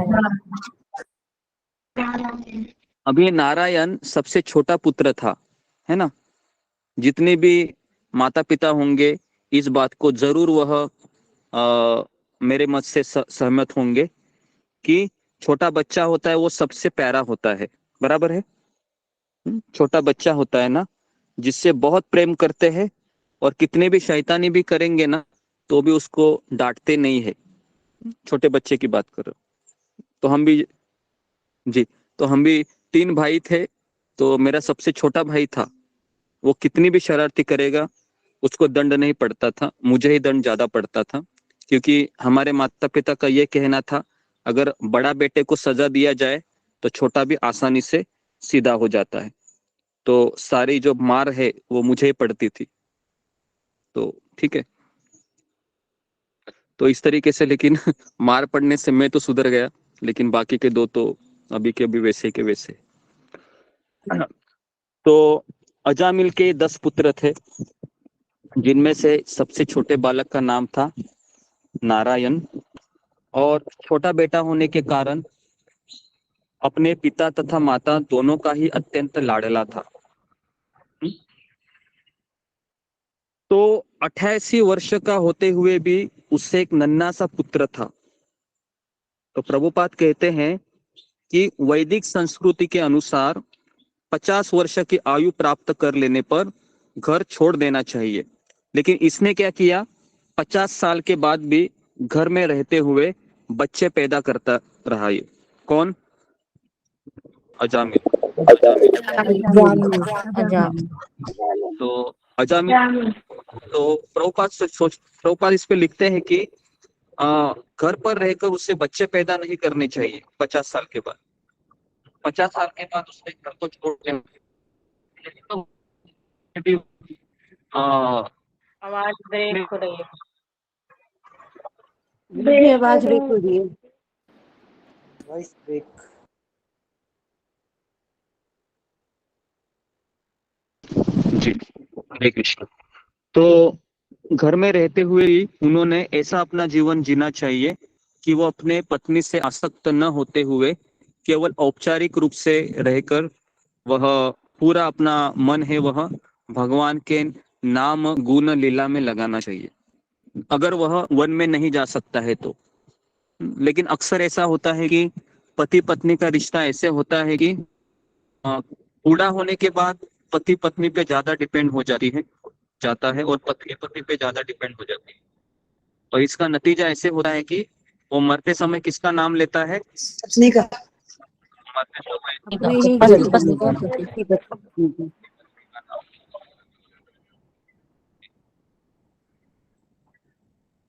अभी नारायण सबसे छोटा पुत्र था, है ना। जितने भी माता पिता होंगे इस बात को जरूर वह मेरे मत से सहमत होंगे कि छोटा बच्चा होता है वो सबसे प्यारा होता है। बराबर है? छोटा बच्चा होता है ना, जिससे बहुत प्रेम करते हैं, और कितने भी शैतानी भी करेंगे ना तो भी उसको डांटते नहीं है। छोटे बच्चे की बात कर रहे हो। तो हम भी, जी, तो हम भी 3 भाई थे, तो मेरा सबसे छोटा भाई था, वो कितनी भी शरारती करेगा उसको दंड नहीं पड़ता था, मुझे ही दंड ज्यादा पड़ता था। क्योंकि हमारे माता पिता का ये कहना था, अगर बड़ा बेटे को सजा दिया जाए तो छोटा भी आसानी से सीधा हो जाता है। तो सारी जो मार है वो मुझे ही पड़ती थी। तो ठीक है, तो इस तरीके से, लेकिन मार पड़ने से मैं तो सुधर गया, लेकिन बाकी के दो तो अभी के अभी वैसे के वैसे। तो अजामिल के 10 पुत्र थे, जिनमें से सबसे छोटे बालक का नाम था नारायण, और छोटा बेटा होने के कारण अपने पिता तथा माता दोनों का ही अत्यंत लाडला था। तो 88 वर्ष का होते हुए भी उससे एक नन्हा सा पुत्र था। तो प्रभुपाद कहते हैं कि वैदिक संस्कृति के अनुसार 50 वर्ष की आयु प्राप्त कर लेने पर घर छोड़ देना चाहिए, लेकिन इसने क्या किया, 50 साल के बाद भी घर में रहते हुए बच्चे पैदा करता रहा। ये कौन? अजामिल। तो अजामिल, तो प्रभुपाद इस पे लिखते हैं कि घर पर रहकर उससे बच्चे पैदा नहीं करने चाहिए 50 साल के बाद। 50 साल के बाद उसने घर को छोड़ दिया। आवाज ब्रेक हो रही है। आवाज ब्रेक हो रही है। Voice break. जी, हरे कृष्ण। तो घर में रहते हुए ही उन्होंने ऐसा अपना जीवन जीना चाहिए कि वो अपने पत्नी से आसक्त न होते हुए केवल औपचारिक रूप से रहकर वह पूरा अपना मन है वह भगवान के नाम गुण लीला में लगाना चाहिए, अगर वह वन में नहीं जा सकता है तो। लेकिन अक्सर ऐसा होता है कि पति पत्नी का रिश्ता ऐसे होता है कि बूढ़ा होने के बाद पति पत्नी पे ज्यादा डिपेंड हो जाता है और पत्नी पति पे ज्यादा डिपेंड हो जाती है। और इसका नतीजा ऐसे होता है कि वो मरते समय किसका नाम लेता है? पत्नी का। मरते समय अपने ही पत्नी का।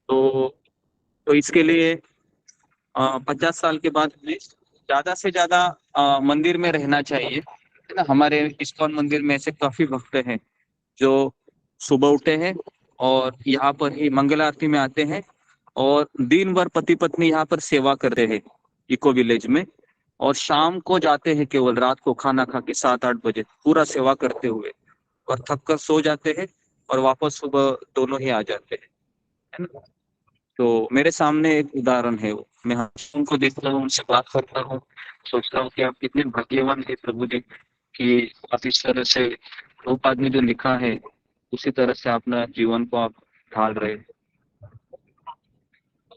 तो इसके लिए 50 साल के बाद हमें ज्यादा से ज्यादा मंदिर में रहना चाहिए, है ना। हमारे इस्कॉन मंदिर में ऐसे काफी भक्त हैं जो सुबह उठे हैं और यहाँ पर ही मंगल आरती में आते हैं और दिन भर पति पत्नी यहाँ पर सेवा करते हैं इको विलेज में, और शाम को जाते हैं केवल रात को खाना खा के 7-8 बजे पूरा सेवा करते हुए, और थक कर सो जाते हैं और वापस सुबह दोनों ही आ जाते हैं, है ना। तो मेरे सामने एक उदाहरण है, वो मैं उनको देखता हूँ, उनसे बात करता हूँ, सोचता हूँ कि आप कितने भाग्यवान है प्रभु जी कि आप इस तरह से प्रभुपाद ने जो लिखा है उसी तरह से अपना जीवन को आप ढाल रहे हैं।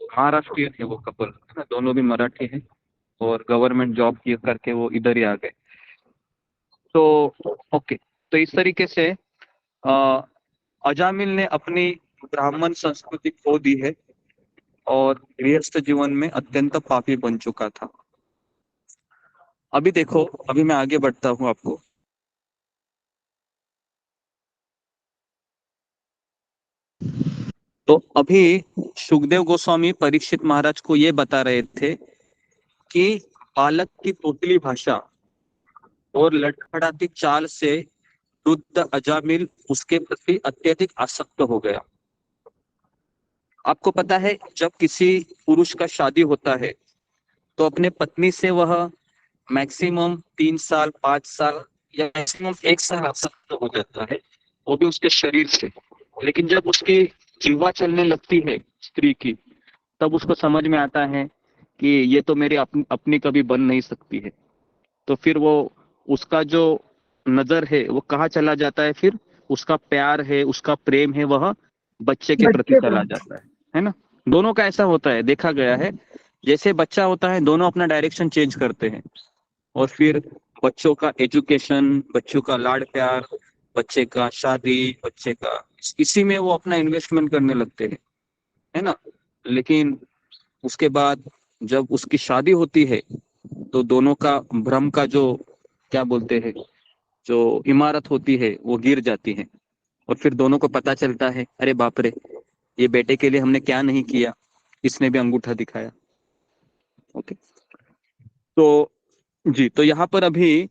महाराष्ट्रीय है वो कपल, है ना, दोनों भी मराठी हैं और गवर्नमेंट जॉब किए करके वो इधर ही आ गए। तो ओके, तो इस तरीके से अजामिल ने अपनी ब्राह्मण संस्कृति खो दी है और गृहस्थ जीवन में अत्यंत पापी बन चुका था। अभी देखो, अभी मैं आगे बढ़ता हूँ आपको। तो अभी सुखदेव गोस्वामी परीक्षित महाराज को ये बता रहे थे कि बालक की तोतली भाषा और लड़खड़ाती चाल से वृद्ध अजामिल उसके प्रति अत्यधिक आसक्त हो गया। आपको पता है, जब किसी पुरुष का शादी होता है तो अपने पत्नी से वह मैक्सिमम 3 साल 5 साल या मैक्सिमम 1 साल आसक्त हो जाता है, वो भी उसके शरीर से। लेकिन जब उसकी जीवा चलने लगती है स्त्री की, तब उसको समझ में आता है कि ये तो मेरी अपनी कभी बन नहीं सकती है। तो फिर वो उसका जो नजर है वो कहाँ चला जाता है, फिर उसका प्यार है, उसका प्रेम है, वह बच्चे के प्रति चला जाता है ना। दोनों का ऐसा होता है, देखा गया है। जैसे बच्चा होता है, दोनों अपना डायरेक्शन चेंज करते हैं और फिर बच्चों का एजुकेशन, बच्चों का लाड प्यार, बच्चे का शादी, बच्चे का इसी में वो अपना इन्वेस्टमेंट करने लगते हैं, है ना। लेकिन उसके बाद जब उसकी शादी होती है तो दोनों का भ्रम का जो क्या बोलते हैं, जो इमारत होती है वो गिर जाती है और फिर दोनों को पता चलता है, अरे बाप रे, ये बेटे के लिए हमने क्या नहीं किया, इसने भी अंगूठा दिखाया। ओके, तो जी, तो यहाँ पर अभी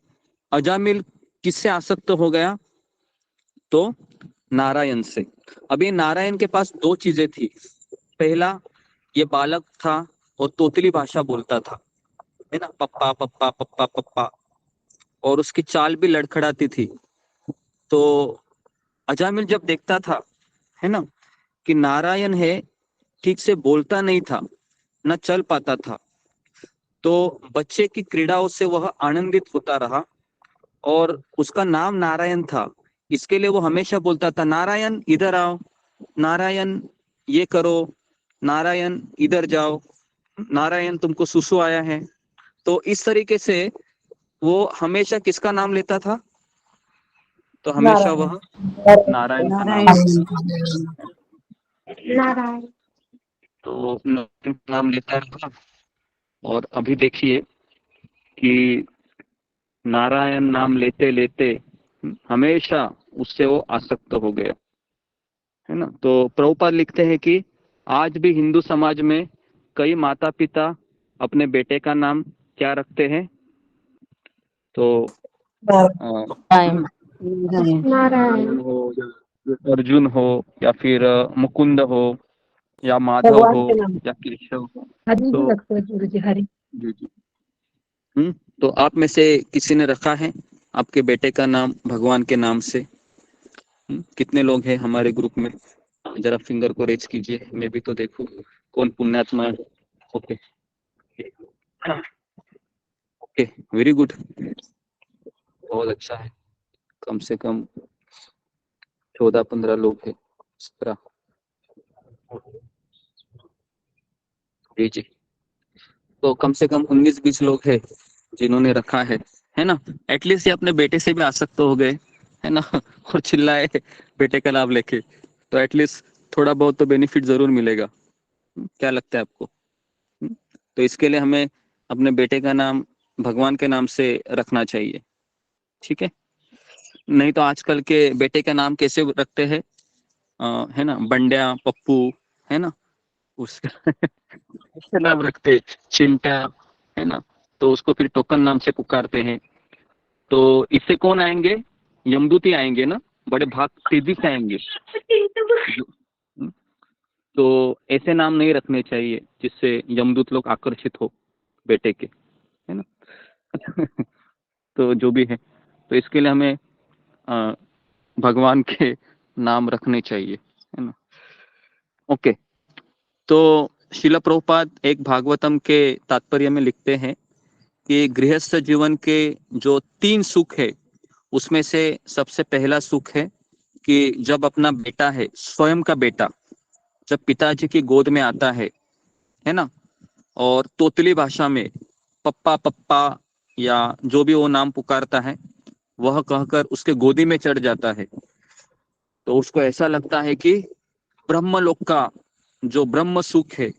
अजामिल किससे आसक्त हो गया? तो नारायण से। अभी नारायण के पास दो चीजें थी। पहला, ये बालक था और तोतली भाषा बोलता था, है ना, पप्पा पप्पा पप्पा पप्पा, और उसकी चाल भी लड़खड़ाती थी। तो अजामिल जब देखता था, है ना, कि नारायण है, ठीक से बोलता नहीं था, न चल पाता था, तो बच्चे की क्रीड़ाओं से वह आनंदित होता रहा और उसका नाम नारायण था। इसके लिए वो हमेशा बोलता था, नारायण इधर आओ, नारायण ये करो, नारायण इधर जाओ, नारायण तुमको सुसु आया है। तो इस तरीके से वो हमेशा किसका नाम लेता था? तो हमेशा वह नारायण का नाम लेता था। नारायण। तो नाम लेता था। और अभी देखिए कि नारायण नाम लेते लेते हमेशा उससे वो आसक्त हो गया, है ना। तो प्रभुपाद लिखते हैं कि आज भी हिंदू समाज में कई माता पिता अपने बेटे का नाम क्या रखते हैं? तो नारायण। हो या अर्जुन हो या फिर मुकुंद हो या माधव भगवान हो के नाम या केशव हो। हरि भी तो लगते हैं गुरु जी, हरि। जी जी। तो आप में से किसी ने रखा है आपके बेटे का नाम भगवान के नाम से? कितने लोग हैं हमारे ग्रुप में? जरा फिंगर को रेज कीजिए, मैं भी तो देखूं कौन पुण्यात्मा है। ओके ओके, वेरी गुड, बहुत अच्छा है। कम से कम 14-15 लोग हैं इस तरह। जी जी, तो कम से कम 19-20 लोग हैं जिन्होंने रखा है ना। एटलीस्ट ये अपने बेटे से भी आसक्त हो गए, है ना, और चिल्लाए बेटे का नाम लेके, तो एटलीस्ट थोड़ा बहुत तो बेनिफिट जरूर मिलेगा। क्या लगता है आपको? तो इसके लिए हमें अपने बेटे का नाम भगवान के नाम से रखना चाहिए, ठीक है। नहीं तो आजकल के बेटे का नाम कैसे रखते हैं, है ना, बंड्या, पप्पू, है ना, उसका उसका नाम रखते चिंटा, है ना, तो उसको फिर टोकन नाम से पुकारते हैं। तो इससे कौन आएंगे? यमदूत ही आएंगे ना, बड़े भाग तेजी से आएंगे। तो ऐसे नाम नहीं रखने चाहिए जिससे यमदूत लोग आकर्षित हो बेटे के, है ना। तो जो भी है, तो इसके लिए हमें भगवान के नाम रखने चाहिए, है ना। ओके, तो शिला प्रभुपाद एक भागवतम के तात्पर्य में लिखते हैं कि गृहस्थ जीवन के जो 3 सुख है उसमें से सबसे पहला सुख है कि जब अपना बेटा है, स्वयं का बेटा जब पिताजी की गोद में आता है ना, और तोतली भाषा में पप्पा पप्पा या जो भी वो नाम पुकारता है वह कहकर उसके गोदी में चढ़ जाता है, तो उसको ऐसा लगता है कि ब्रह्मलोक का जो ब्रह्म सुख है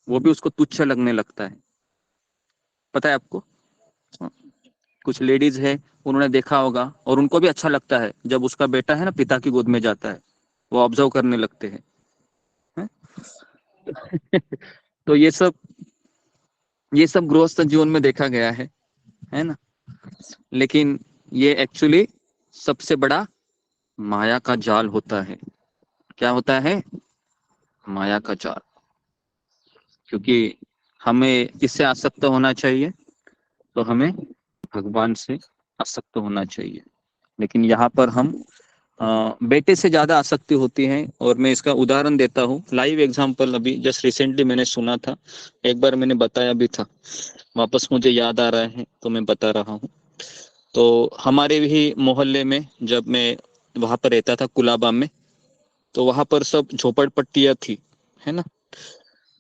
वो भी उसको तुच्छ लगने लगता है। पता है आपको? कुछ लेडीज है, उन्होंने देखा होगा और उनको भी अच्छा लगता है जब उसका बेटा है ना पिता की गोद में जाता है, वो ऑब्जर्व करने लगते हैं, हैं? तो ये सब गृहस्थ जीवन में देखा गया है ना। लेकिन ये एक्चुअली सबसे बड़ा माया का जाल होता है। क्या होता है? माया का जाल। क्योंकि हमें किससे आसक्त होना चाहिए? तो हमें भगवान से आसक्त होना चाहिए। लेकिन यहाँ पर हम बेटे से ज्यादा आसक्ति होती है, और मैं इसका उदाहरण देता हूँ, लाइव एग्जांपल अभी जस्ट रिसेंटली मैंने सुना था, एक बार मैंने बताया भी था, वापस मुझे याद आ रहा है तो मैं बता रहा हूँ। तो हमारे भी मोहल्ले में जब मैं वहां पर रहता था कुलाबा में, तो वहां पर सब झोपड़पट्टियां थी, है ना।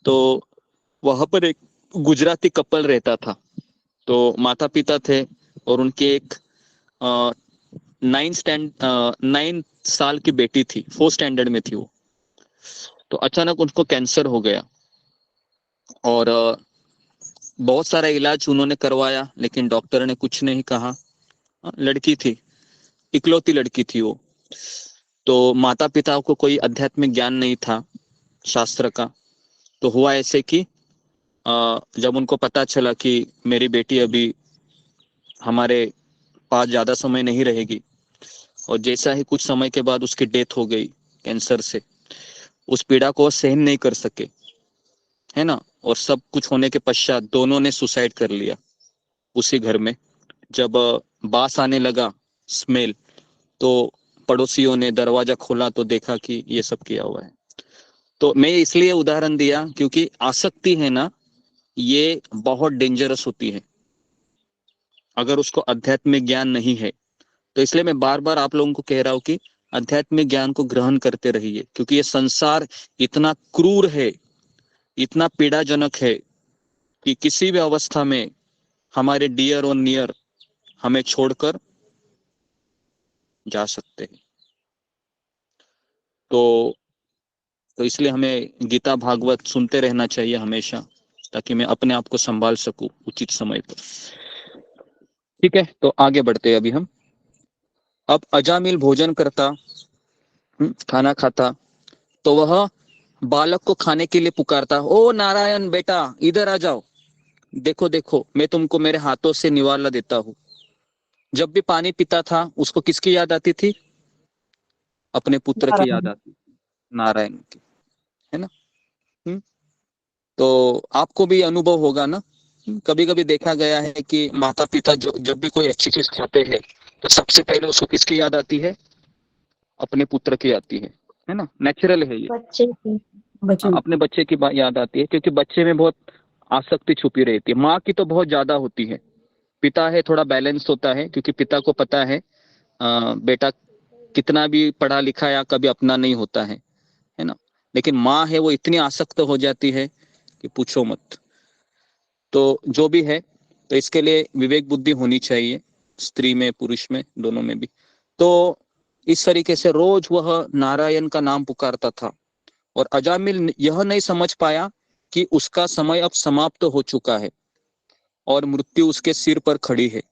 तो वहां पर एक गुजराती कपल रहता था। तो माता पिता थे और उनके एक 9 साल की बेटी थी, 4 स्टैंडर्ड में थी वो। तो अचानक उनको कैंसर हो गया और बहुत सारा इलाज उन्होंने करवाया लेकिन डॉक्टर ने कुछ नहीं कहा। लड़की थी, इकलौती लड़की थी वो। तो माता पिता को कोई आध्यात्मिक ज्ञान नहीं था शास्त्र का, तो हुआ ऐसे कि जब उनको पता चला कि मेरी बेटी अभी हमारे पास ज्यादा समय नहीं रहेगी, और जैसा ही कुछ समय के बाद उसकी डेथ हो गई कैंसर से, उस पीड़ा को सहन नहीं कर सके, है ना, और सब कुछ होने के पश्चात दोनों ने सुसाइड कर लिया उसी घर में। जब बास आने लगा, स्मेल, तो पड़ोसियों ने दरवाजा खोला तो देखा कि ये सब किया हुआ है। तो मैं इसलिए उदाहरण दिया क्योंकि आसक्ति है ना, ये बहुत डेंजरस होती है अगर उसको आध्यात्मिक ज्ञान नहीं है। तो इसलिए मैं बार बार आप लोगों को कह रहा हूं कि आध्यात्मिक ज्ञान को ग्रहण करते रहिए, क्योंकि ये संसार इतना क्रूर है, इतना पीड़ाजनक है कि किसी भी अवस्था में हमारे डियर और नियर हमें छोड़कर जा सकते हैं। तो इसलिए हमें गीता भागवत सुनते रहना चाहिए हमेशा, ताकि मैं अपने आप को संभाल सकूं उचित समय पर। ठीक है, तो आगे बढ़ते हैं अभी हम। अब अजामिल भोजन करता, खाना खाता, तो वह बालक को खाने के लिए पुकारता, ओ नारायण बेटा इधर आ जाओ, देखो देखो मैं तुमको मेरे हाथों से निवाला देता हूँ। जब भी पानी पीता था उसको किसकी याद आती थी? अपने पुत्र की याद आती, नारायण की, है ना। तो आपको भी अनुभव होगा ना, कभी कभी देखा गया है कि माता पिता जब भी कोई अच्छी चीज खाते हैं तो सबसे पहले उसको किसकी याद आती है? अपने पुत्र की आती है ना, नेचुरल है ये। बच्चे की अपने बच्चे की याद आती है, क्योंकि बच्चे में बहुत आसक्ति छुपी रहती है। माँ की तो बहुत ज्यादा होती है, पिता है थोड़ा बैलेंस होता है, क्योंकि पिता को पता है बेटा कितना भी पढ़ा लिखा या कभी अपना नहीं होता है ना। लेकिन माँ है वो इतनी आसक्त हो जाती है कि पूछो मत। तो जो भी है, तो इसके लिए विवेक बुद्धि होनी चाहिए, स्त्री में पुरुष में दोनों में भी। तो इस तरीके से रोज वह नारायण का नाम पुकारता था, और अजामिल यह नहीं समझ पाया कि उसका समय अब समाप्त हो चुका है और मृत्यु उसके सिर पर खड़ी है।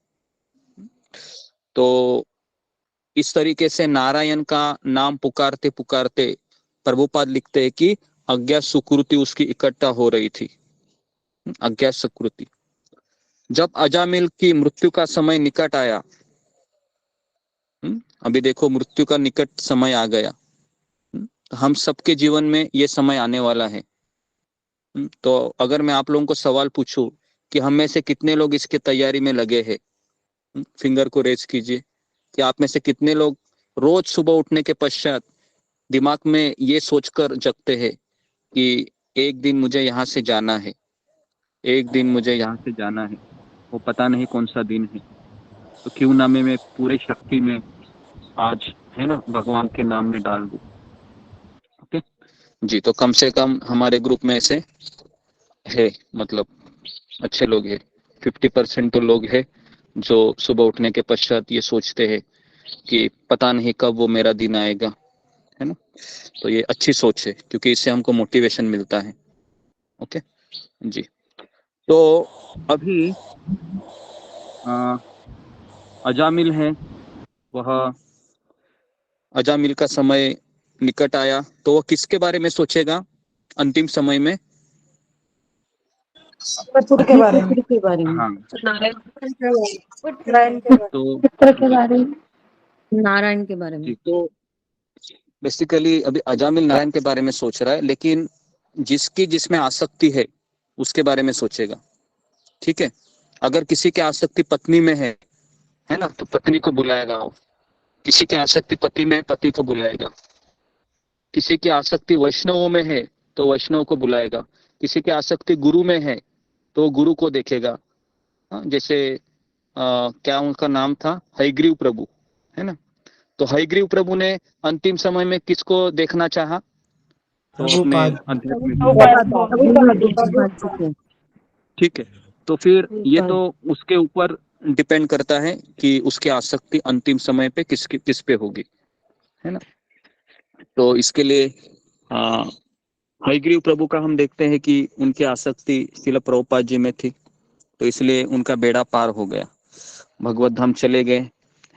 तो इस तरीके से नारायण का नाम पुकारते पुकारते प्रभुपाद लिखते हैं कि अज्ञात सुकृति उसकी इकट्ठा हो रही थी, अज्ञात सुकृति। जब अजामिल की मृत्यु का समय निकट आया, अभी देखो मृत्यु का निकट समय आ गया, हम सबके जीवन में ये समय आने वाला है। तो अगर मैं आप लोगों को सवाल पूछूं कि हम में से कितने लोग इसके तैयारी में लगे हैं, फिंगर को रेज कीजिए कि आप में से कितने लोग रोज सुबह उठने के पश्चात दिमाग में ये सोचकर जगते हैं कि एक दिन मुझे यहाँ से जाना है, एक दिन मुझे यहाँ से जाना है, वो पता नहीं कौन सा दिन है, तो क्यों ना मैं पूरी शक्ति में आज, है ना, भगवान के नाम में डाल दूं। ओके जी, तो कम से कम हमारे ग्रुप में से है, मतलब अच्छे लोग हैं, 50% तो लोग हैं जो सुबह उठने के पश्चात ये सोचते हैं कि पता नहीं कब वो मेरा दिन आएगा, है ना। तो ये अच्छी सोच है, क्योंकि इससे हमको मोटिवेशन मिलता है। ओके जी, तो अभी अजामिल है, वह अजामिल का समय निकट आया, तो वह किसके बारे में सोचेगा अंतिम समय में? पुत्र के बारे में। हाँ, तो पुत्र के बारे में, नारायण के बारे में। तो बेसिकली अभी अजामिल नारायण के बारे में सोच रहा है, लेकिन जिसमें आसक्ति है उसके बारे में सोचेगा। ठीक है, अगर किसी की आसक्ति पत्नी में है ना, तो पत्नी को बुलाएगा वो। किसी की आसक्ति पति में, पति को बुलाएगा। किसी की आसक्ति वैष्णवों में है तो वैष्णव को बुलाएगा। किसी की आसक्ति गुरु में है तो गुरु को देखेगा। जैसे क्या उनका नाम था, हयग्रीव प्रभु, है ना। तो हयग्रीव प्रभु ने अंतिम समय में किसको देखना चाहा? तो अपने आध्यात्मिक। ठीक है, तो फिर ये तो उसके ऊपर डिपेंड करता है कि उसकी आसक्ति अंतिम समय पे किस पे होगी, है ना। तो इसके लिए हयग्रीव प्रभु का हम देखते हैं कि उनकी आसक्ति श्रील प्रभुपाद जी में थी, तो इसलिए उनका बेड़ा पार हो गया, भगवत धाम चले गए,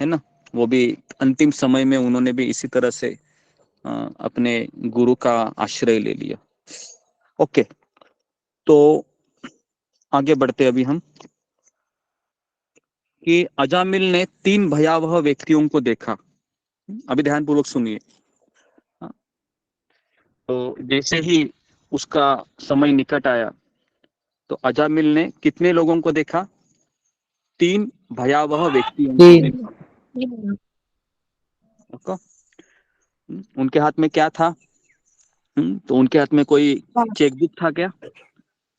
है ना। वो भी अंतिम समय में उन्होंने भी इसी तरह से अपने गुरु का आश्रय ले लिया। ओके, तो आगे बढ़ते अभी हम कि अजामिल ने 3 भयावह व्यक्तियों को देखा। अभी ध्यानपूर्वक सुनिए। तो जैसे ही उसका समय निकट आया तो अजामिल ने कितने लोगों को देखा? 3 भयावह व्यक्तियों को देखा। उनके हाथ में क्या था? तो उनके हाथ में कोई चेकबुक था क्या?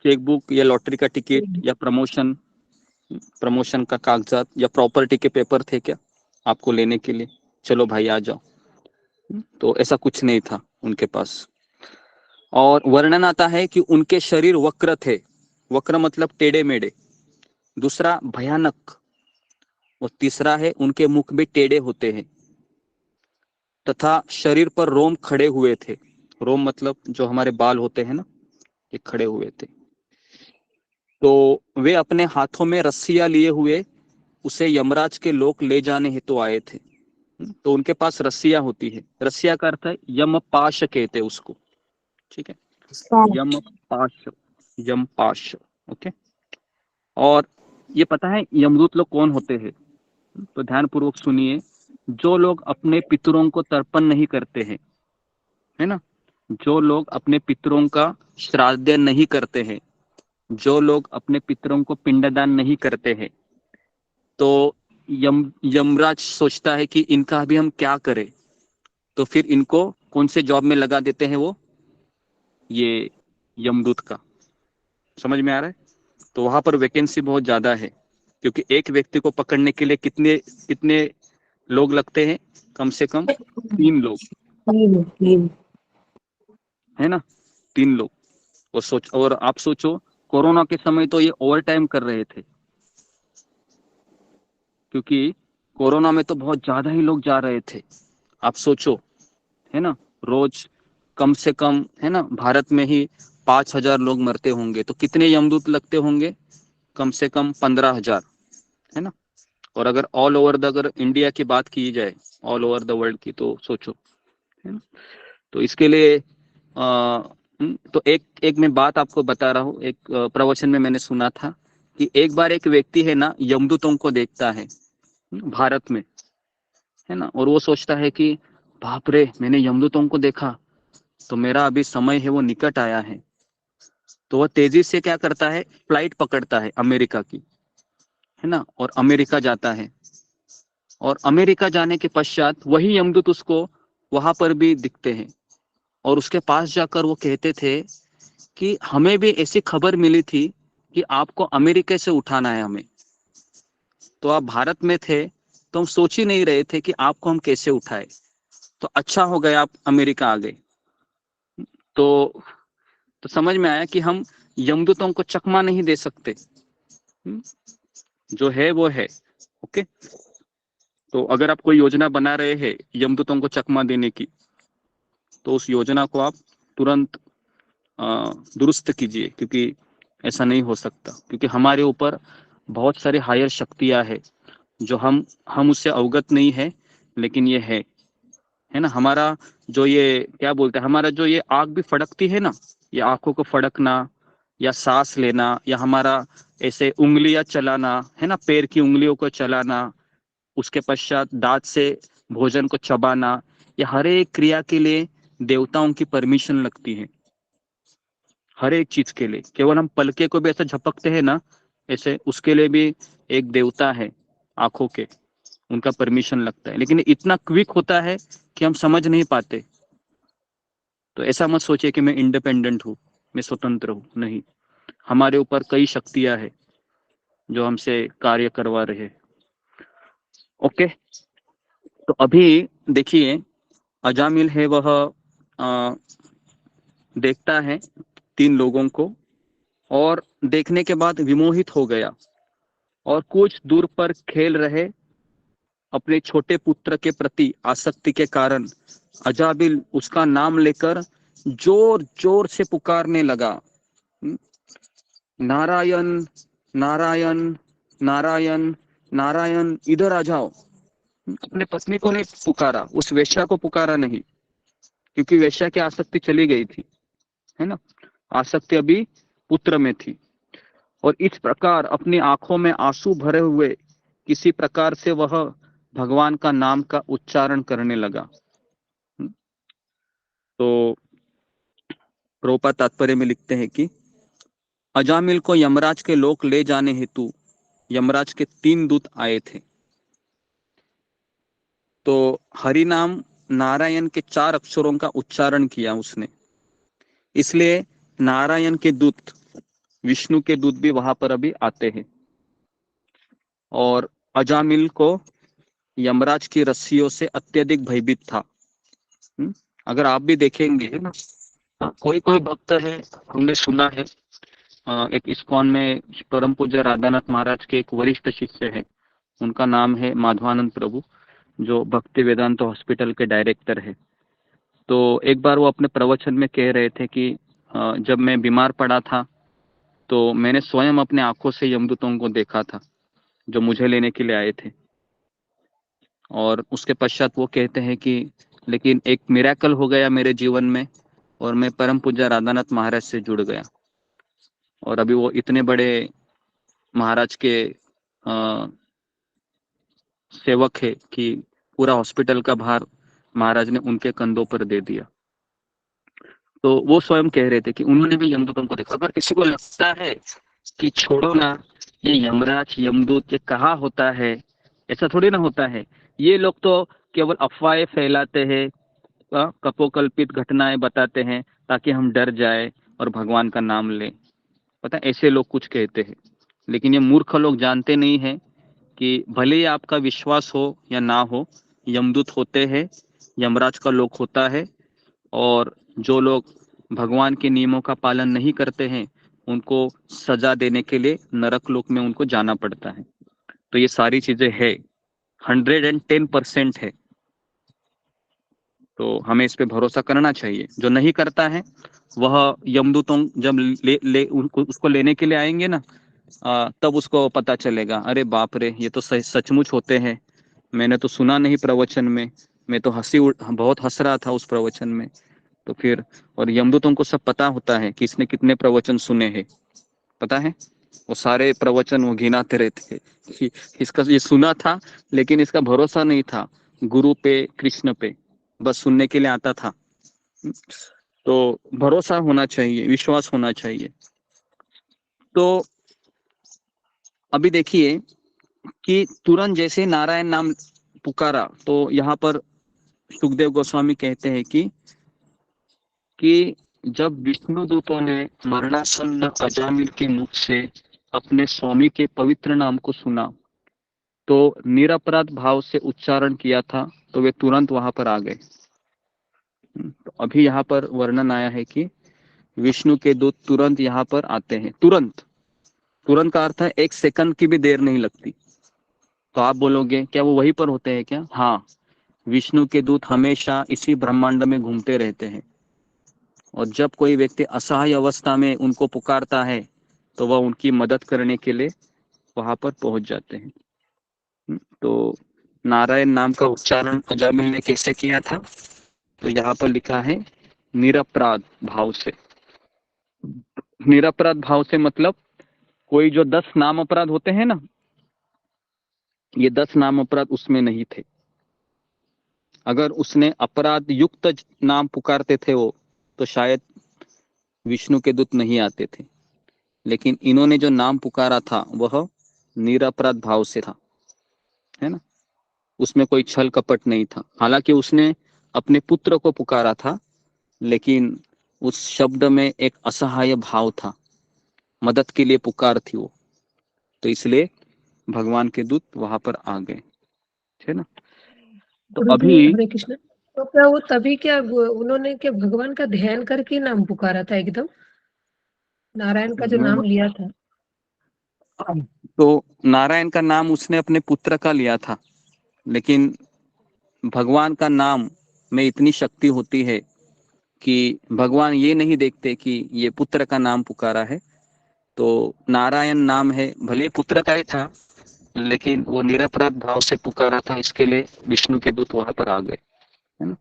चेकबुक या लॉटरी का टिकट या प्रमोशन का कागजात या प्रॉपर्टी के पेपर थे क्या आपको लेने के लिए? चलो भाई आ जाओ। तो ऐसा कुछ नहीं था उनके पास। और वर्णन आता है कि उनके शरीर वक्र थे। वक्र मतलब टेढ़े मेढ़े। दूसरा भयानक। और तीसरा है उनके मुख भी टेढ़े होते हैं तथा शरीर पर रोम खड़े हुए थे। रोम मतलब जो हमारे बाल होते हैं ना, ये खड़े हुए थे। तो वे अपने हाथों में रस्सियां लिए हुए उसे यमराज के लोक ले जाने हेतु आए थे। तो उनके पास रस्सियां होती है। रस्सिया का अर्थ है यमपाश कहते उसको। ठीक है, यमपाश। यमपाश। ओके। और ये पता है यमदूत लोग कौन होते हैं? तो ध्यानपूर्वक सुनिए। जो लोग अपने पितरों को तर्पण नहीं करते हैं, है ना, जो लोग अपने पितरों का श्राद्ध नहीं करते हैं, जो लोग अपने पितरों को पिंडदान नहीं करते हैं, तो यमराज सोचता है कि इनका भी हम क्या करें। तो फिर इनको कौन से जॉब में लगा देते हैं? वो ये यमदूत का। समझ में आ रहा है? तो वहां पर वैकेंसी बहुत ज्यादा है क्योंकि एक व्यक्ति को पकड़ने के लिए कितने कितने लोग लगते हैं? कम से कम 3 लोग, है ना, 3 लोग। और आप सोचो कोरोना के समय तो ये ओवर टाइम कर रहे थे क्योंकि कोरोना में तो बहुत ज्यादा ही लोग जा रहे थे। आप सोचो, है ना, रोज कम से कम, है ना, भारत में ही 5,000 लोग मरते होंगे तो कितने यमदूत लगते होंगे? कम से कम 15,000, है ना। और अगर ऑल ओवर द, अगर इंडिया की बात की जाए, ऑल ओवर द वर्ल्ड की, तो सोचो, है ना। तो इसके लिए तो एक मैं बात आपको बता रहा हूँ। एक प्रवचन में मैंने सुना था कि एक बार एक व्यक्ति है ना यमदूतों को देखता है भारत में, है ना, और वो सोचता है कि बाप रे, मैंने यमदूतों को देखा तो मेरा अभी समय है वो निकट आया है। तो वह तेजी से क्या करता है? फ्लाइट पकड़ता है अमेरिका की, है ना, और अमेरिका जाता है। और अमेरिका जाने के पश्चात वही यमदूत उसको वहां पर भी दिखते हैं और उसके पास जाकर वो कहते थे कि हमें भी ऐसी खबर मिली थी कि आपको अमेरिका से उठाना है हमें। तो आप भारत में थे तो हम सोच ही नहीं रहे थे कि आपको हम कैसे उठाए। तो अच्छा हो गया आप अमेरिका आ गए। तो समझ में आया कि हम यमदूतों को चकमा नहीं दे सकते। जो है वो है। ओके। तो अगर आप कोई योजना बना रहे हैं यमदूतों को चकमा देने की, तो उस योजना को आप तुरंत दुरुस्त कीजिए क्योंकि ऐसा नहीं हो सकता। क्योंकि हमारे ऊपर बहुत सारी हायर शक्तियां है जो हम उससे अवगत नहीं है, लेकिन ये है ना। हमारा जो ये क्या बोलते हैं, हमारा जो ये आंख भी फड़कती है ना, ये आंखों को फड़कना या सांस लेना या हमारा ऐसे उंगलियां चलाना, है ना, पैर की उंगलियों को चलाना, उसके पश्चात दांत से भोजन को चबाना, ये हर एक क्रिया के लिए देवताओं की परमिशन लगती है। हर एक चीज के लिए। केवल हम पलके को भी ऐसे झपकते हैं ना, ऐसे उसके लिए भी एक देवता है आंखों के, उनका परमिशन लगता है। लेकिन इतना क्विक होता है कि हम समझ नहीं पाते। तो ऐसा मत सोचिए कि मैं इंडिपेंडेंट हूँ, मैं स्वतंत्र हूँ। नहीं, हमारे ऊपर कई शक्तियां हैं जो हमसे कार्य करवा रहे हैं। ओके। तो अभी देखिए अजामिल है वह देखता है 3 लोगों को और देखने के बाद विमोहित हो गया और कुछ दूर पर खेल रहे अपने छोटे पुत्र के प्रति आसक्ति के कारण अजाबिल उसका नाम लेकर जोर जोर से पुकारने लगा, नारायण नारायण नारायण नारायण, इधर आ जाओ। अपने पत्नी को नहीं पुकारा, उस वेश्या को पुकारा नहीं, क्योंकि वेश्या की आसक्ति चली गई थी, है ना। आसक्ति अभी पुत्र में थी, और इस प्रकार अपनी आंखों में आंसू भरे हुए किसी प्रकार से वह भगवान का नाम का उच्चारण करने लगा। तो प्रभुपाद तात्पर्य में लिखते हैं कि अजामिल को यमराज के लोक ले जाने हेतु यमराज के 3 दूत आए थे। तो हरि नाम नारायण के 4 अक्षरों का उच्चारण किया उसने, इसलिए नारायण के दूत, विष्णु के दूत भी वहां पर अभी आते हैं। और अजामिल को यमराज की रस्सियों से अत्यधिक भयभीत था। अगर आप भी देखेंगे ना, कोई कोई भक्त है, हमने सुना है, एक इस्कॉन में परम पूज्य राधानाथ महाराज के एक वरिष्ठ शिष्य है, उनका नाम है माधवानंद प्रभु, जो भक्ति वेदांत हॉस्पिटल के डायरेक्टर है। तो एक बार वो अपने प्रवचन में कह रहे थे कि जब मैं बीमार पड़ा था तो मैंने स्वयं अपने आंखों से यमदूतों को देखा था जो मुझे लेने के लिए आए थे। और उसके पश्चात वो कहते हैं कि लेकिन एक मिरेकल हो गया मेरे जीवन में, और मैं परम पूज्य राधानाथ महाराज से जुड़ गया। और अभी वो इतने बड़े महाराज के सेवक है कि पूरा हॉस्पिटल का भार महाराज ने उनके कंधों पर दे दिया। तो वो स्वयं कह रहे थे कि उन्होंने भी यमदूतों को देखा। अगर किसी को लगता है कि छोड़ो ना, ये यमराज यमदूत ये कहाँ होता है, ऐसा थोड़ी ना होता है। ये लोग तो केवल अफवाहें फैलाते हैं, कपोकल्पित घटनाएं बताते हैं ताकि हम डर जाए और भगवान का नाम लें। पता है, ऐसे लोग कुछ कहते हैं, लेकिन ये मूर्ख लोग जानते नहीं है कि भले ही आपका विश्वास हो या ना हो, यमदूत होते हैं, यमराज का लोक होता है, और जो लोग भगवान के नियमों का पालन नहीं करते हैं उनको सजा देने के लिए नरक लोक में उनको जाना पड़ता है। तो ये सारी चीजें है, 110% है। तो हमें इस पे भरोसा करना चाहिए। जो नहीं करता है वह यमदूतों जब उसको लेने के लिए आएंगे ना, तब उसको पता चलेगा, अरे बाप रे, ये तो सचमुच होते हैं, मैंने तो सुना नहीं प्रवचन में, मैं तो बहुत हंस रहा था उस प्रवचन में। तो फिर, और यमदूतों को सब पता होता है कि इसने कितने प्रवचन सुने हैं, पता है, वो सारे प्रवचन वो गिनाते रहते हैं कि इसका ये सुना था, लेकिन इसका भरोसा नहीं था गुरु पे, कृष्ण पे, बस सुनने के लिए आता था। तो भरोसा होना चाहिए, विश्वास होना चाहिए। तो अभी देखिए कि तुरंत जैसे नारायण नाम पुकारा, तो यहाँ पर सुखदेव गोस्वामी कहते हैं कि जब विष्णु दूतों ने मरणासन्न अजामिल के मुख से अपने स्वामी के पवित्र नाम को सुना, तो निरपराध भाव से उच्चारण किया था, तो वे तुरंत वहां पर आ गए। तो अभी यहाँ पर वर्णन आया है कि विष्णु के दूत तुरंत यहाँ पर आते हैं। तुरंत, तुरंत का अर्थ है 1 सेकंड की भी देर नहीं लगती। तो आप बोलोगे क्या वो वहीं पर होते हैं क्या? हाँ, विष्णु के दूत हमेशा इसी ब्रह्मांड में घूमते रहते हैं, और जब कोई व्यक्ति असहाय अवस्था में उनको पुकारता है तो वह उनकी मदद करने के लिए वहां पर पहुंच जाते हैं। तो नारायण नाम का उच्चारण अजामिल ने कैसे किया था? तो यहाँ पर लिखा है निरपराध भाव से। निरपराध भाव से मतलब कोई जो 10 नाम अपराध होते हैं ना, ये 10 नाम अपराध उसमें नहीं थे। अगर उसने अपराध युक्त नाम पुकारते थे वो, तो शायद विष्णु के दूत नहीं आते थे। लेकिन इन्होंने जो नाम पुकारा था वह निरपराध भाव से था, है ना, उसमें कोई छल कपट नहीं था। हालांकि उसने अपने पुत्र को पुकारा था, लेकिन उस शब्द में एक असहाय भाव था, मदद के लिए पुकार थी वो, तो इसलिए भगवान के दूत वहां पर आ गए, है ना। तो अभी हरे कृष्ण, तो क्या वो तभी क्या उन्होंने क्या भगवान का ध्यान करके नाम पुकारा था एकदम, नारायण का जो नाम लिया था? तो नारायण का नाम उसने अपने पुत्र का लिया था, लेकिन भगवान का नाम में इतनी शक्ति होती है कि भगवान ये नहीं देखते कि ये पुत्र का नाम पुकारा है। तो नारायण नाम है, भले पुत्र का ही था, लेकिन वो निरपराध भाव से पुकारा था, इसके लिए विष्णु के दूत वहां पर आ गए, है ना।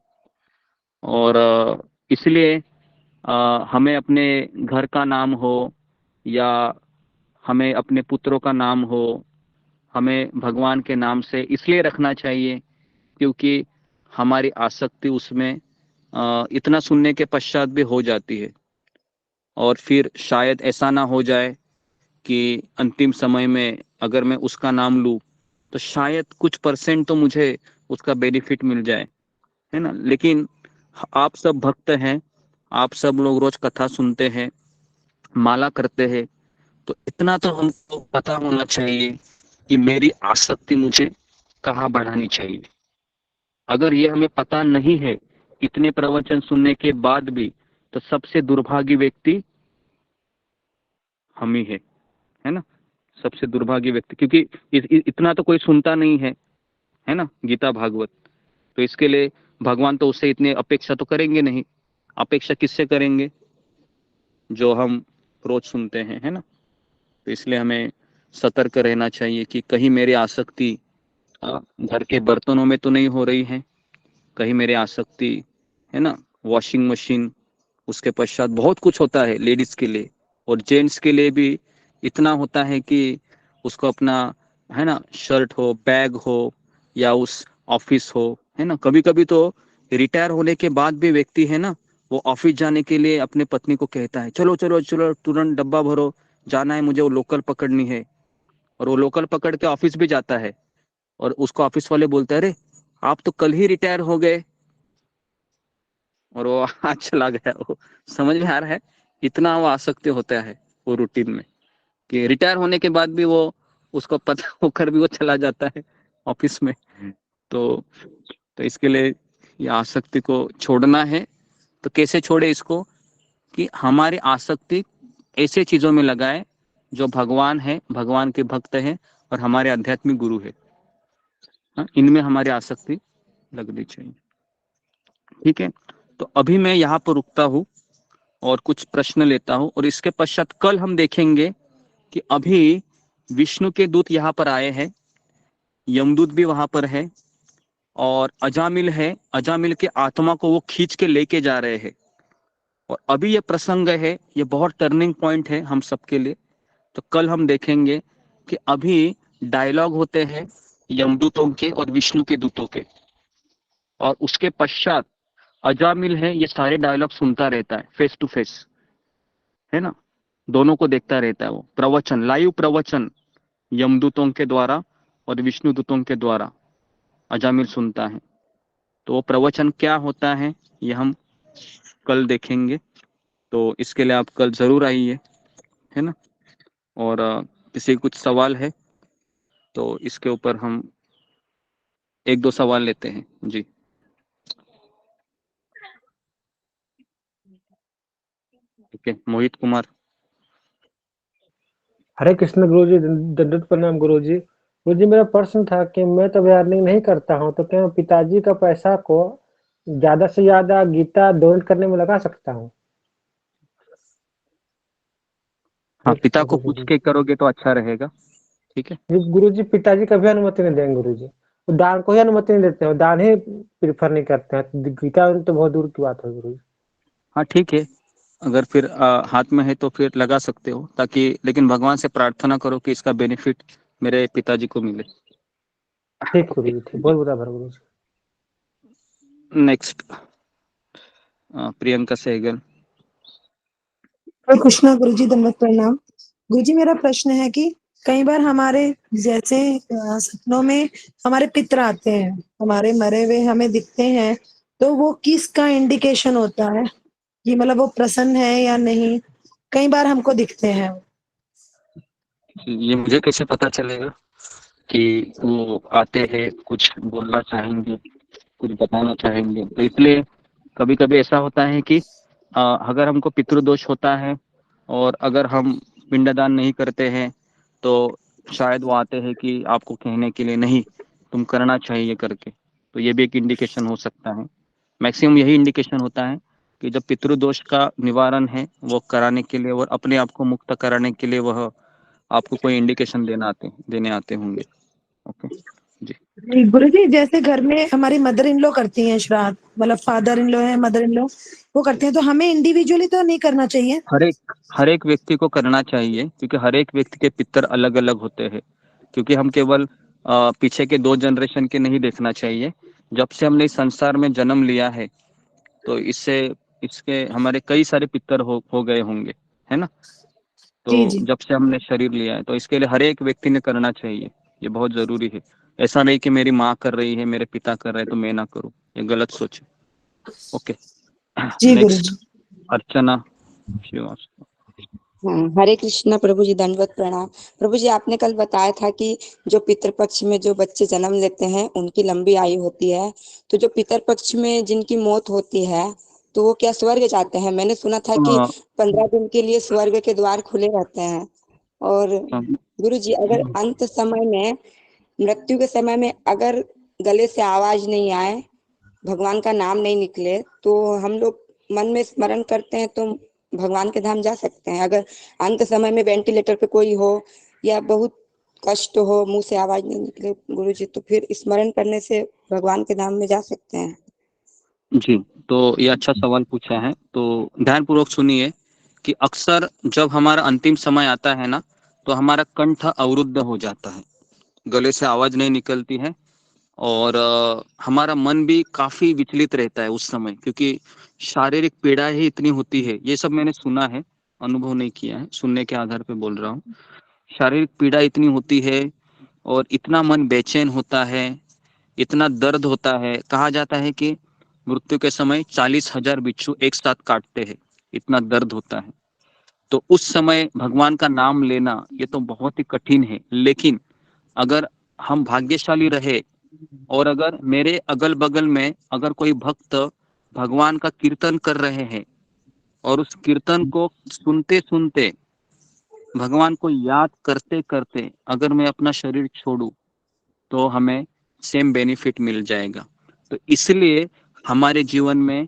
और इसलिए हमें अपने घर का नाम हो या हमें अपने पुत्रों का नाम हो, हमें भगवान के नाम से इसलिए रखना चाहिए क्योंकि हमारी आसक्ति उसमें इतना सुनने के पश्चात भी हो जाती है, और फिर शायद ऐसा ना हो जाए कि अंतिम समय में अगर मैं उसका नाम लूं तो शायद कुछ परसेंट तो मुझे उसका बेनिफिट मिल जाए, है ना। लेकिन आप सब भक्त हैं, आप सब लोग रोज कथा सुनते हैं, माला करते हैं, तो इतना तो हमको पता होना चाहिए कि मेरी आसक्ति मुझे कहाँ बढ़ानी चाहिए। अगर ये हमें पता नहीं है इतने प्रवचन सुनने के बाद भी, तो सबसे दुर्भागी व्यक्ति हम ही है ना। सबसे दुर्भागी व्यक्ति, क्योंकि इतना तो कोई सुनता नहीं है ना गीता भागवत, तो इसके लिए भगवान तो उससे इतनी अपेक्षा तो करेंगे नहीं। अपेक्षा किससे करेंगे? जो हम रोज सुनते हैं, है ना। तो इसलिए हमें सतर्क रहना चाहिए कि कहीं मेरी आसक्ति घर के बर्तनों में तो नहीं हो रही है, कहीं मेरी आसक्ति, है ना, वॉशिंग मशीन, उसके पश्चात बहुत कुछ होता है लेडीज के लिए, और जेंट्स के लिए भी इतना होता है कि उसको अपना, है ना, शर्ट हो, बैग हो, या उस ऑफिस हो, है ना। कभी कभी तो रिटायर होने के बाद भी व्यक्ति, है ना, वो ऑफिस जाने के लिए अपने पत्नी को कहता है चलो चलो चलो तुरंत डब्बा भरो, जाना है मुझे, वो लोकल पकड़नी है। और वो लोकल पकड़ के ऑफिस भी जाता है, और उसको ऑफिस वाले बोलते हैं अरे आप तो कल ही रिटायर हो गए, और वो आज चला गया। वो समझ में आ रहा है, इतना वो आसक्ति होता है वो रूटीन में कि रिटायर होने के बाद भी वो, उसको पता होकर भी वो चला जाता है ऑफिस में। तो इसके लिए ये आसक्ति को छोड़ना है। तो कैसे छोड़े इसको? कि हमारी आसक्ति ऐसे चीजों में लगाए जो भगवान है, भगवान के भक्त हैं, और हमारे आध्यात्मिक गुरु है, इनमें हमारी आसक्ति लगनी चाहिए। ठीक है, तो अभी मैं यहाँ पर रुकता हूँ और कुछ प्रश्न लेता हूँ, और इसके पश्चात कल हम देखेंगे कि अभी विष्णु के दूत यहाँ पर आए हैं, यमदूत भी वहां पर है, और अजामिल है, अजामिल के आत्मा को वो खींच के लेके जा रहे हैं। और अभी ये प्रसंग है, ये बहुत टर्निंग पॉइंट है हम सबके लिए। तो कल हम देखेंगे कि अभी डायलॉग होते हैं यमदूतों के और विष्णु के दूतों के, और उसके पश्चात अजामिल है, ये सारे डायलॉग सुनता रहता है फेस टू फेस, है ना, दोनों को देखता रहता है। वो प्रवचन, लाइव प्रवचन यमदूतों के द्वारा और विष्णु दूतों के द्वारा अजामिल सुनता है। तो वो प्रवचन क्या होता है ये हम कल देखेंगे। तो इसके लिए आप कल जरूर आइए, है ना। और किसी कुछ सवाल है तो इसके ऊपर हम एक दो सवाल लेते हैं जी। ठीक है, मोहित कुमार। हरे कृष्ण गुरुजी, दंडवत प्रणाम गुरुजी। गुरुजी मेरा प्रश्न था कि मैं तो अर्निंग नहीं करता हूँ, तो क्या मैं पिताजी का पैसा को ज्यादा से ज्यादा गीता डोनेट करने में लगा सकता हूँ? हाँ, पिता को पूछ के करोगे तो अच्छा रहेगा। ठीक है गुरुजी, पिताजी कभी अनुमति नहीं देंगे गुरुजी, वो दान को ही अनुमति नहीं देते हैं, दान ही प्रीफर नहीं करते हैं, गीता तो बहुत दूर की बात है गुरुजी। हाँ ठीक है, अगर फिर हाथ में है तो फिर लगा सकते हो, ताकि, लेकिन भगवान से प्रार्थना करो कि इसका बेनिफिट मेरे पिताजी को मिले। ठीक गुरुजी, ठीक, बहुत बहुत आभार गुरुजी। नेक्स्ट प्रियंका सहगल। कृष्णा गुरुजी, दंडवत प्रणाम। गुरुजी मेरा प्रश्न है कि कई बार हमारे जैसे सपनों में हमारे पितर आते हैं, हमारे मरे हुए हमें दिखते हैं, तो वो किसका इंडिकेशन होता है कि मतलब वो प्रसन्न है या नहीं? कई बार हमको दिखते हैं। ये मुझे कैसे पता चलेगा कि वो आते हैं, कुछ बोलना चाहेंगे, कुछ बताना चाहेंगे? तो इसलिए कभी कभी ऐसा होता है कि अगर हमको पितृदोष होता है और अगर हम पिंडदान नहीं करते हैं तो शायद वो आते हैं कि आपको कहने के लिए नहीं, तुम करना चाहिए करके। तो ये भी एक इंडिकेशन हो सकता है। मैक्सिमम यही इंडिकेशन होता है कि जब पितृदोष का निवारण है वो कराने के लिए और अपने आप को मुक्त कराने के लिए वह आपको कोई इंडिकेशन देने आते होंगे। ओके जी। गुरुजी जैसे घर में हमारी मदर इन लॉ करती हैं श्राद्ध, मतलब फादर इन लॉ है, मदर इन लॉ, वो करते हैं, तो हमें इंडिविजुअली तो नहीं करना चाहिए? हर एक व्यक्ति को करना चाहिए, क्योंकि हर एक व्यक्ति के पितर अलग अलग होते हैं। क्योंकि हम केवल पीछे के 2 जनरेशन के नहीं देखना चाहिए। जब से हमने इस संसार में जन्म लिया है, तो इसके हमारे कई सारे पितर हो गए होंगे, है ना। तो जी जी जब से हमने शरीर लिया है, तो इसके लिए हर एक व्यक्ति ने करना चाहिए। ये बहुत जरूरी है। ऐसा नहीं कि मेरी माँ कर रही है, मेरे पिता कर रहे हैं तो मैं ना करूँ, ये गलत सोच है। ओके, जी गुरु नेक्स्ट जी। अर्चना श्रीवास्तव। हरे कृष्णा प्रभु जी, दंडवत प्रणाम। प्रभु जी, आपने कल बताया था कि जो पितृपक्ष में जो बच्चे जन्म लेते हैं उनकी लंबी आयु होती है, तो जो पितृपक्ष में जिनकी मौत होती है तो वो क्या स्वर्ग जाते हैं? मैंने सुना था कि 15 दिन के लिए स्वर्ग के द्वार खुले रहते हैं। और गुरु जी, अगर अंत समय में, मृत्यु के समय में अगर गले से आवाज नहीं आए, भगवान का नाम नहीं निकले, तो हम लोग मन में स्मरण करते हैं तो भगवान के धाम जा सकते हैं? अगर अंत समय में वेंटिलेटर पे कोई हो या बहुत कष्ट हो, मुंह से आवाज नहीं निकले गुरुजी, तो फिर स्मरण करने से भगवान के धाम में जा सकते हैं? जी, तो ये अच्छा सवाल पूछा है। तो ध्यानपूर्वक सुनिए कि अक्सर जब हमारा अंतिम समय आता है ना, तो हमारा कंठ अवरुद्ध हो जाता है, गले से आवाज नहीं निकलती है, और हमारा मन भी काफी विचलित रहता है उस समय, क्योंकि शारीरिक पीड़ा ही इतनी होती है। ये सब मैंने सुना है, अनुभव नहीं किया है, सुनने के आधार पे बोल रहा हूँ। शारीरिक पीड़ा इतनी होती है और इतना मन बेचैन होता है, इतना दर्द होता है। कहा जाता है कि मृत्यु के समय 40,000 बिच्छू एक साथ काटते हैं, इतना दर्द होता है। तो उस समय भगवान का नाम लेना ये तो बहुत ही कठिन है। लेकिन अगर हम भाग्यशाली रहे, और अगर मेरे अगल बगल में अगर कोई भक्त भगवान का कीर्तन कर रहे हैं, और उस कीर्तन को सुनते सुनते, भगवान को याद करते करते अगर मैं अपना शरीर छोड़ूं, तो हमें सेम बेनिफिट मिल जाएगा। तो इसलिए हमारे जीवन में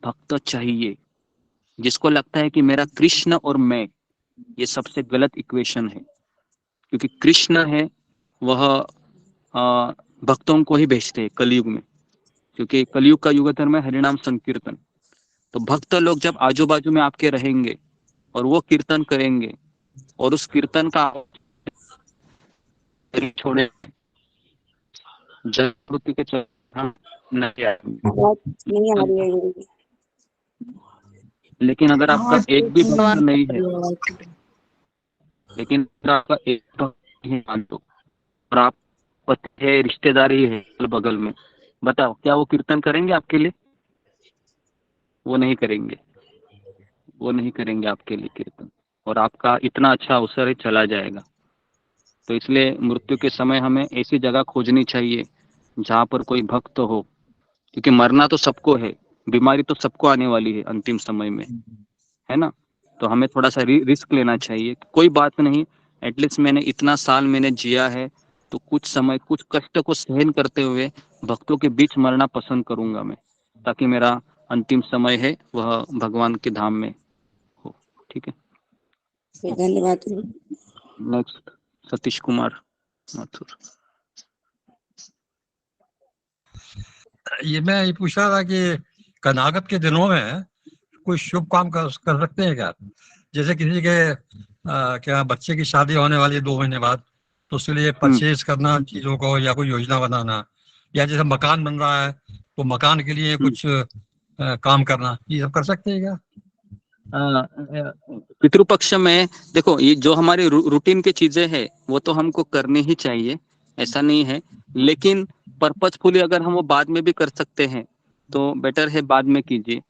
भक्त चाहिए। जिसको लगता है कि मेरा कृष्ण और मैं, ये सबसे गलत इक्वेशन है। क्योंकि कृष्ण है वह भक्तों को ही भेजते हैं कलयुग में, क्योंकि कलयुग का युग धर्म है हरिनाम संकीर्तन। तो भक्त लोग जब आजू बाजू में आपके रहेंगे और वो कीर्तन करेंगे, और उस कीर्तन का छोड़े जागृति के चरण नहीं आएंगे। आवाज नहीं आ रही है गुरुजी। लेकिन अगर आपका एक भी भक्त नहीं है, लेकिन अगर आपका एक भक्त ही मान लो, और आप पति है, रिश्तेदारी है बगल में, बताओ क्या वो कीर्तन करेंगे आपके लिए? वो नहीं करेंगे, वो नहीं करेंगे आपके लिए कीर्तन, और आपका इतना अच्छा अवसर है चला जाएगा। तो इसलिए मृत्यु के समय हमें ऐसी जगह खोजनी चाहिए जहाँ पर कोई भक्त हो, क्योंकि मरना तो सबको है, बीमारी तो सबको आने वाली है अंतिम समय में, है ना। तो हमें थोड़ा सा रिस्क लेना चाहिए। कोई बात नहीं, एटलीस्ट मैंने इतना साल मैंने जिया है, तो कुछ समय कुछ कष्ट को सहन करते हुए भक्तों के बीच मरना पसंद करूंगा मैं, ताकि मेरा अंतिम समय है वह भगवान के धाम में हो। ठीक है, धन्यवाद। नेक्स्ट सतीश कुमार माथुर। ये मैं ये पूछ रहा था कि कनागत के दिनों में कोई शुभ काम कर सकते हैं क्या? जैसे किसी के क्या बच्चे की शादी होने वाली है 2 महीने बाद, तो उसके लिए परचेज करना चीजों को, या कोई योजना बनाना, या जैसे मकान बन रहा है तो मकान के लिए कुछ काम करना, ये सब कर सकते हैं क्या? पितृपक्ष में देखो, ये जो हमारे रूटीन की चीजें हैं वो तो हमको करनी ही चाहिए, ऐसा नहीं है। लेकिन पर्पजफुली अगर हम वो बाद में भी कर सकते हैं तो बेटर है बाद में कीजिए।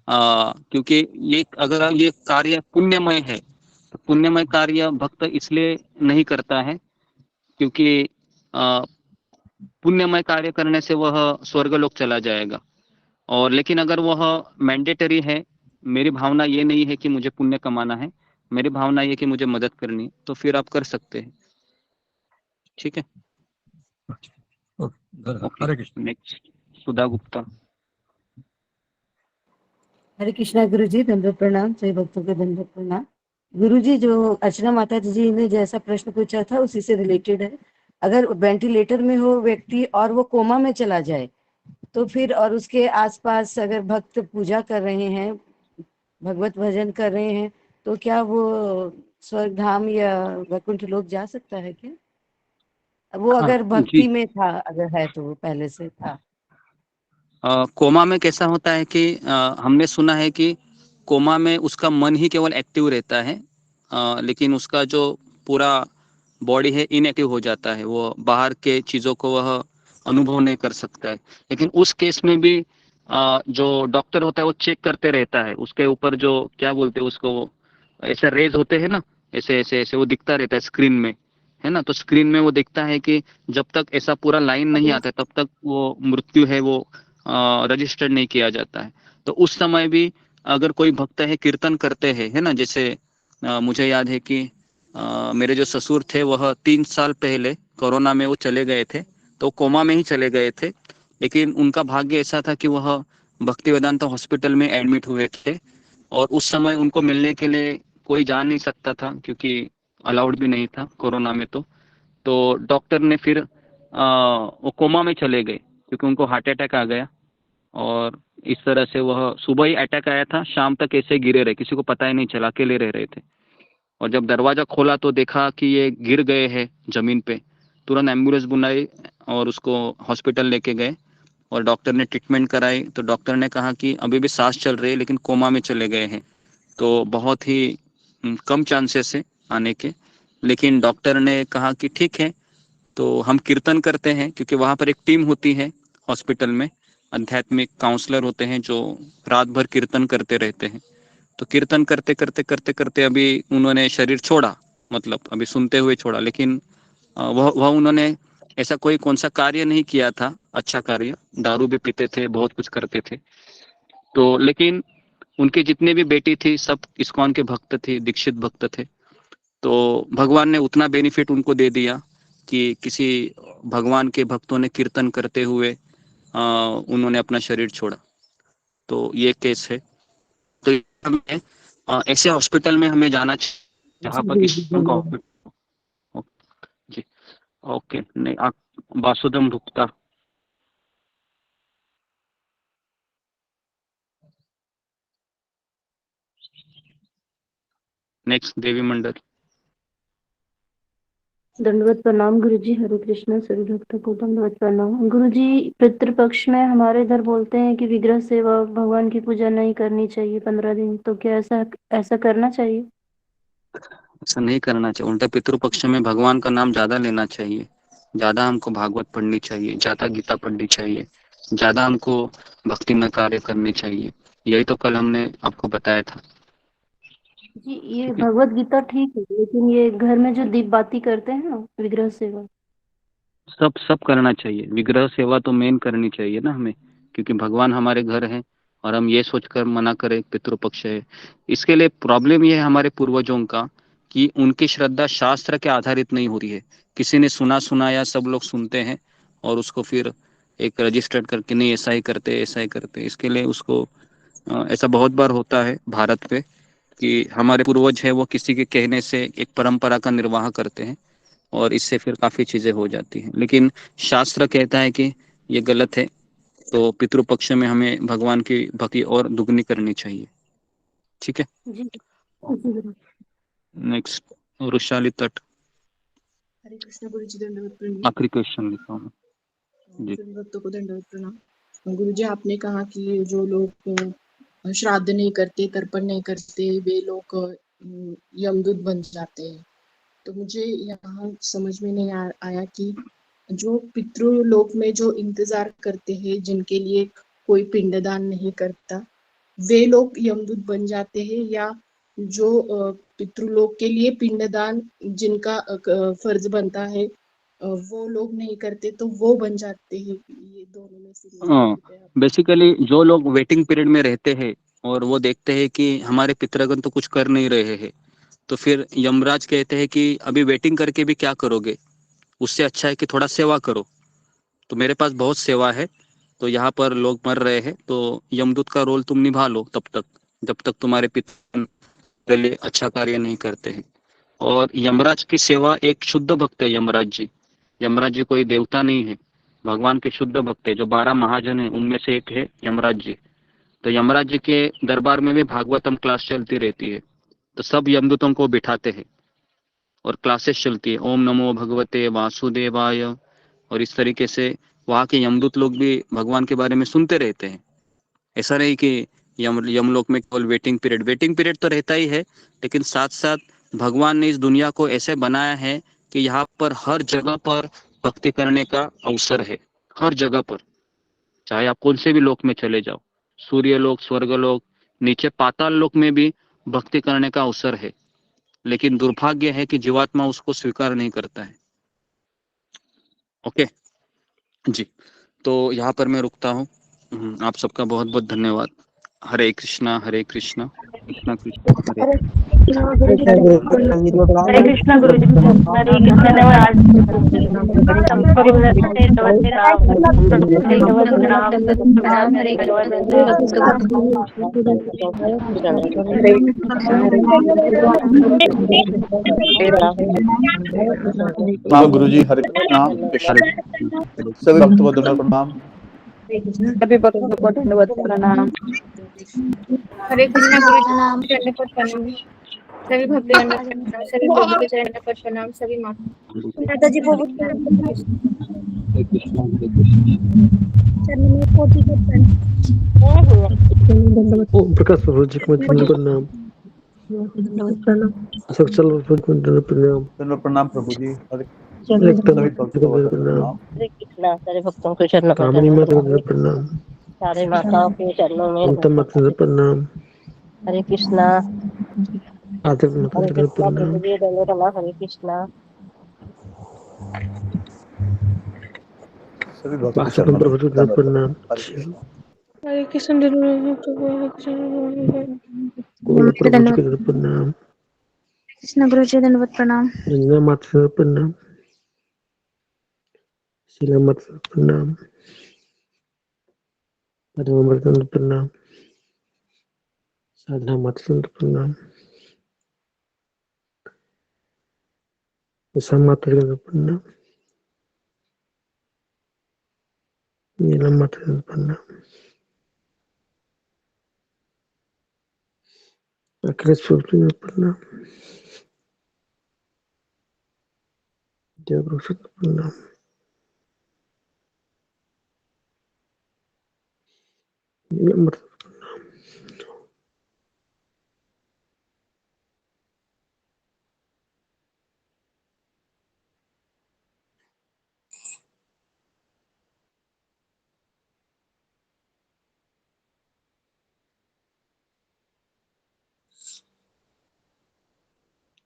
क्योंकि ये अगर ये कार्य पुण्यमय है, तो पुण्यमय कार्य भक्त इसलिए नहीं करता है क्योंकि पुण्यमय कार्य करने से वह स्वर्गलोक चला जाएगा। और लेकिन अगर वह मैंडेटरी है, मेरी भावना ये नहीं है कि मुझे पुण्य कमाना है, मेरी भावना ये कि मुझे मदद करनी है, तो फिर आप कर सकते हैं। ठीक है, हरे कृष्ण। नेक्स्ट सुधा गुप्ता। हरे कृष्णा गुरुजी, दंडवत प्रणाम। सभी भक्तों के दंडवत प्रणाम। गुरुजी, जो अर्चना माता जी ने जैसा प्रश्न पूछा था उसी से रिलेटेड है। अगर वेंटिलेटर में हो व्यक्ति और वो कोमा में चला जाए, तो फिर और उसके आसपास अगर भक्त पूजा कर रहे हैं, भगवत भजन कर रहे हैं, तो क्या वो स्वर्ग धाम या वैकुंठ लोक जा सकता है क्या? वो हाँ अगर जी। भक्ति में था, अगर है तो वो पहले से था। कोमा में कैसा होता है कि हमने सुना है कि कोमा में उसका मन ही केवल एक्टिव रहता है, लेकिन उसका जो पूरा बॉडी है इनएक्टिव हो जाता है, वो बाहर के चीज़ों को वह अनुभव नहीं कर सकता है। लेकिन उस केस में भी जो डॉक्टर होता है वो चेक करते रहता है, उसके ऊपर जो क्या बोलते हैं उसको, ऐसे रेज होते हैं ना, ऐसे ऐसे ऐसे वो दिखता रहता है स्क्रीन में, है ना। तो स्क्रीन में वो दिखता है कि जब तक ऐसा पूरा लाइन नहीं आता तब तक वो मृत्यु है वो रजिस्टर्ड नहीं किया जाता है। तो उस समय भी अगर कोई भक्त है कीर्तन करते हैं, है ना, जैसे मुझे याद है कि मेरे जो ससुर थे वह 3 साल पहले कोरोना में वो चले गए थे, तो कोमा में ही चले गए थे। लेकिन उनका भाग्य ऐसा था कि वह भक्ति वेदांता हॉस्पिटल में एडमिट हुए थे, और उस समय उनको मिलने के लिए कोई जा नहीं सकता था क्योंकि अलाउड भी नहीं था कोरोना में। तो डॉक्टर ने फिर वो कोमा में चले गए क्योंकि उनको हार्ट अटैक आ गया, और इस तरह से वह सुबह ही अटैक आया था, शाम तक ऐसे गिरे रहे, किसी को पता ही नहीं चला, अकेले रह रहे थे। और जब दरवाजा खोला तो देखा कि ये गिर गए हैं जमीन पे। तुरंत एम्बुलेंस बुलाई और उसको हॉस्पिटल लेके गए, और डॉक्टर ने ट्रीटमेंट कराई। तो डॉक्टर ने कहा कि अभी भी सांस चल रही है लेकिन कोमा में चले गए हैं, तो बहुत ही कम चांसेस है आने के। लेकिन डॉक्टर ने कहा कि ठीक है, तो हम कीर्तन करते हैं, क्योंकि वहाँ पर एक टीम होती है हॉस्पिटल में, आध्यात्मिक काउंसलर होते हैं जो रात भर कीर्तन करते रहते हैं। तो कीर्तन करते करते करते करते अभी उन्होंने शरीर छोड़ा, मतलब अभी सुनते हुए छोड़ा। लेकिन वह उन्होंने ऐसा कोई कौन सा कार्य नहीं किया था, अच्छा कार्य, दारू भी पीते थे, बहुत कुछ करते थे। तो लेकिन उनके जितने भी बेटी थी सब इस्कॉन के भक्त थे, दीक्षित भक्त थे। तो भगवान ने उतना बेनिफिट उनको दे दिया कि किसी भगवान के भक्तों ने कीर्तन करते हुए उन्होंने अपना शरीर छोड़ा। तो ये केस है। तो हमें ऐसे हॉस्पिटल में हमें जाना चाहिए जहाँ पर इस्कॉन का हॉस्पिटल। जी ओके। नहीं आप वासुदेव गुप्ता। नेक्स्ट देवी मंडल। दंडवत प्रणाम गुरुजी। हरे कृष्णा। सभी भक्तों को दंडवत प्रणाम गुरुजी। पितृपक्ष में हमारे इधर बोलते हैं कि विग्रह सेवा, भगवान की पूजा नहीं करनी चाहिए 15 दिन, तो क्या ऐसा करना चाहिए? ऐसा नहीं करना चाहिए, उल्टा पितृपक्ष में भगवान का नाम ज्यादा लेना चाहिए, ज्यादा हमको भागवत पढ़नी चाहिए, ज्यादा गीता पढ़नी चाहिए, ज्यादा हमको भक्ति में कार्य करने चाहिए। यही तो कल हमने आपको बताया था। जी ये भगवत गीता ठीक है, लेकिन ये घर में जो दीप बाती करते हैं ना, विग्रह सेवा। सब करना चाहिए। विग्रह सेवा तो मेन करनी चाहिए ना हमें, क्योंकि भगवान हमारे घर है, और हम ये सोचकर मना करें पितृपक्ष है। इसके लिए प्रॉब्लम ये है हमारे पूर्वजों का कि उनकी श्रद्धा शास्त्र के आधारित नहीं हो रही है। किसी ने सुनाया, सब लोग सुनते हैं और उसको फिर एक रजिस्टर्ड करके नहीं ऐसा ही करते ऐसा ही करते। इसके लिए उसको ऐसा बहुत बार होता है भारत पे कि हमारे पूर्वज है वो किसी के कहने से एक परंपरा का निर्वाह करते हैं, और इससे फिर काफी चीजें हो जाती हैं। लेकिन शास्त्र कहता है कि ये गलत है, तो पितृपक्ष में हमें भगवान की भक्ति और दुगनी करनी चाहिए। ठीक है। जी जी। नेक्स्ट वृषाली तट। हरे कृष्ण गुरु जी, दंडवत प्रणाम। आखिरी क्वेश्चन लिखा हूँ जी। सभी भक्तों को दंडवत प्रणाम। गुरु जी आपने कहा कि जो लोग श्राद्ध नहीं करते, तर्पण नहीं करते, वे लोग यमदूत बन जाते हैं। तो मुझे यहाँ समझ में नहीं आया कि जो पितृलोक में जो इंतजार करते हैं, जिनके लिए कोई पिंडदान नहीं करता, वे लोग यमदूत बन जाते हैं, या जो पितृलोक के लिए पिंडदान जिनका फर्ज बनता है वो लोग नहीं करते तो वो बन जाते हैं? ये दोनों में से बेसिकली जो लोग वेटिंग पीरियड में रहते हैं और वो देखते हैं कि हमारे पितृगण तो कुछ कर नहीं रहे हैं, तो फिर यमराज कहते हैं कि अभी वेटिंग करके भी क्या करोगे, उससे अच्छा है कि थोड़ा सेवा करो। तो मेरे पास बहुत सेवा है, तो यहाँ पर लोग मर रहे हैं, तो यमदूत का रोल तुम निभा लो तब तक, जब तक तुम्हारे पिता के लिए अच्छा कार्य नहीं करते हैं। और यमराज की सेवा एक शुद्ध भक्त है यमराज जी। यमराज जी कोई देवता नहीं है, भगवान के शुद्ध भक्त है, जो 12 महाजन है उनमें से एक है यमराज जी। तो यमराज जी के दरबार में भी भागवतम क्लास चलती रहती है, तो सब यमदूतों को बिठाते हैं और क्लासेस चलती है, ओम नमो भगवते वासुदेवाय, और इस तरीके से वहाँ के यमदूत लोग भी भगवान के बारे में सुनते रहते हैं। ऐसा नहीं कि यमलोक में केवल वेटिंग पीरियड तो रहता ही है, लेकिन साथ साथ भगवान ने इस दुनिया को ऐसे बनाया है कि यहाँ पर हर जगह पर भक्ति करने का अवसर है, हर जगह पर, चाहे आप कौन से भी लोक में चले जाओ, सूर्य लोक, स्वर्ग लोक, नीचे पाताल लोक में भी भक्ति करने का अवसर है। लेकिन दुर्भाग्य है कि जीवात्मा उसको स्वीकार नहीं करता है। ओके जी, तो यहाँ पर मैं रुकता हूँ। आप सबका बहुत बहुत धन्यवाद। हरे कृष्णा कृष्णा कृष्णा हरे हरे कृष्णा गुरु जी, धन्यवाद। प्रणाम गुरु जी। हरे कृष्णा सभी भक्तों को धन्यवाद प्रणाम। सभी भक्तों को धन्यवाद प्रणाम। हरे कृष्णा गुरु जी, चरण पर प्रणाम। सभी भक्तजन को प्रणाम, सभी लोगों के चरण पर प्रणाम, सभी माता जी को ओम प्रकाश प्रभु जी को प्रणाम। अशोक चल प्रणाम। प्रणाम प्रभु जी। हरे सभी भक्तों को प्रणाम। हरे कृष्णा, सारे भक्तों के चरणों में कामिनी माता को प्रणाम। प्रणाम। सारे माताओं के चरणों में ममता माता को प्रणाम। हरे कृष्णा। आदर माता हरे को कृष्णा प्रणाम। प्रभु जी, धन्यवाद। हरे कृष्णा। सभी भक्तों के आशा चरणों में प्रभु जी को प्रणाम। हरे कृष्ण गोविंद प्रभु जी को प्रणाम। कृष्ण गुरु जी, धन्यवाद प्रणाम। रंजना माता को प्रणाम। शीला माता को प्रणाम। पद्मावती को प्रणाम। साधना माता को प्रणाम। उषा माता को प्रणाम। नीला माता को प्रणाम। अखिलेश प्रभु जी को प्रणाम। देव प्रभु को प्रणाम। नीला माता को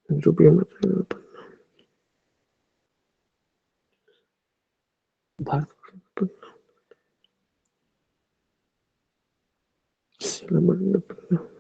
रुपया माता को प्रणाम। भारत को प्रणाम। शीला माता को प्रणाम।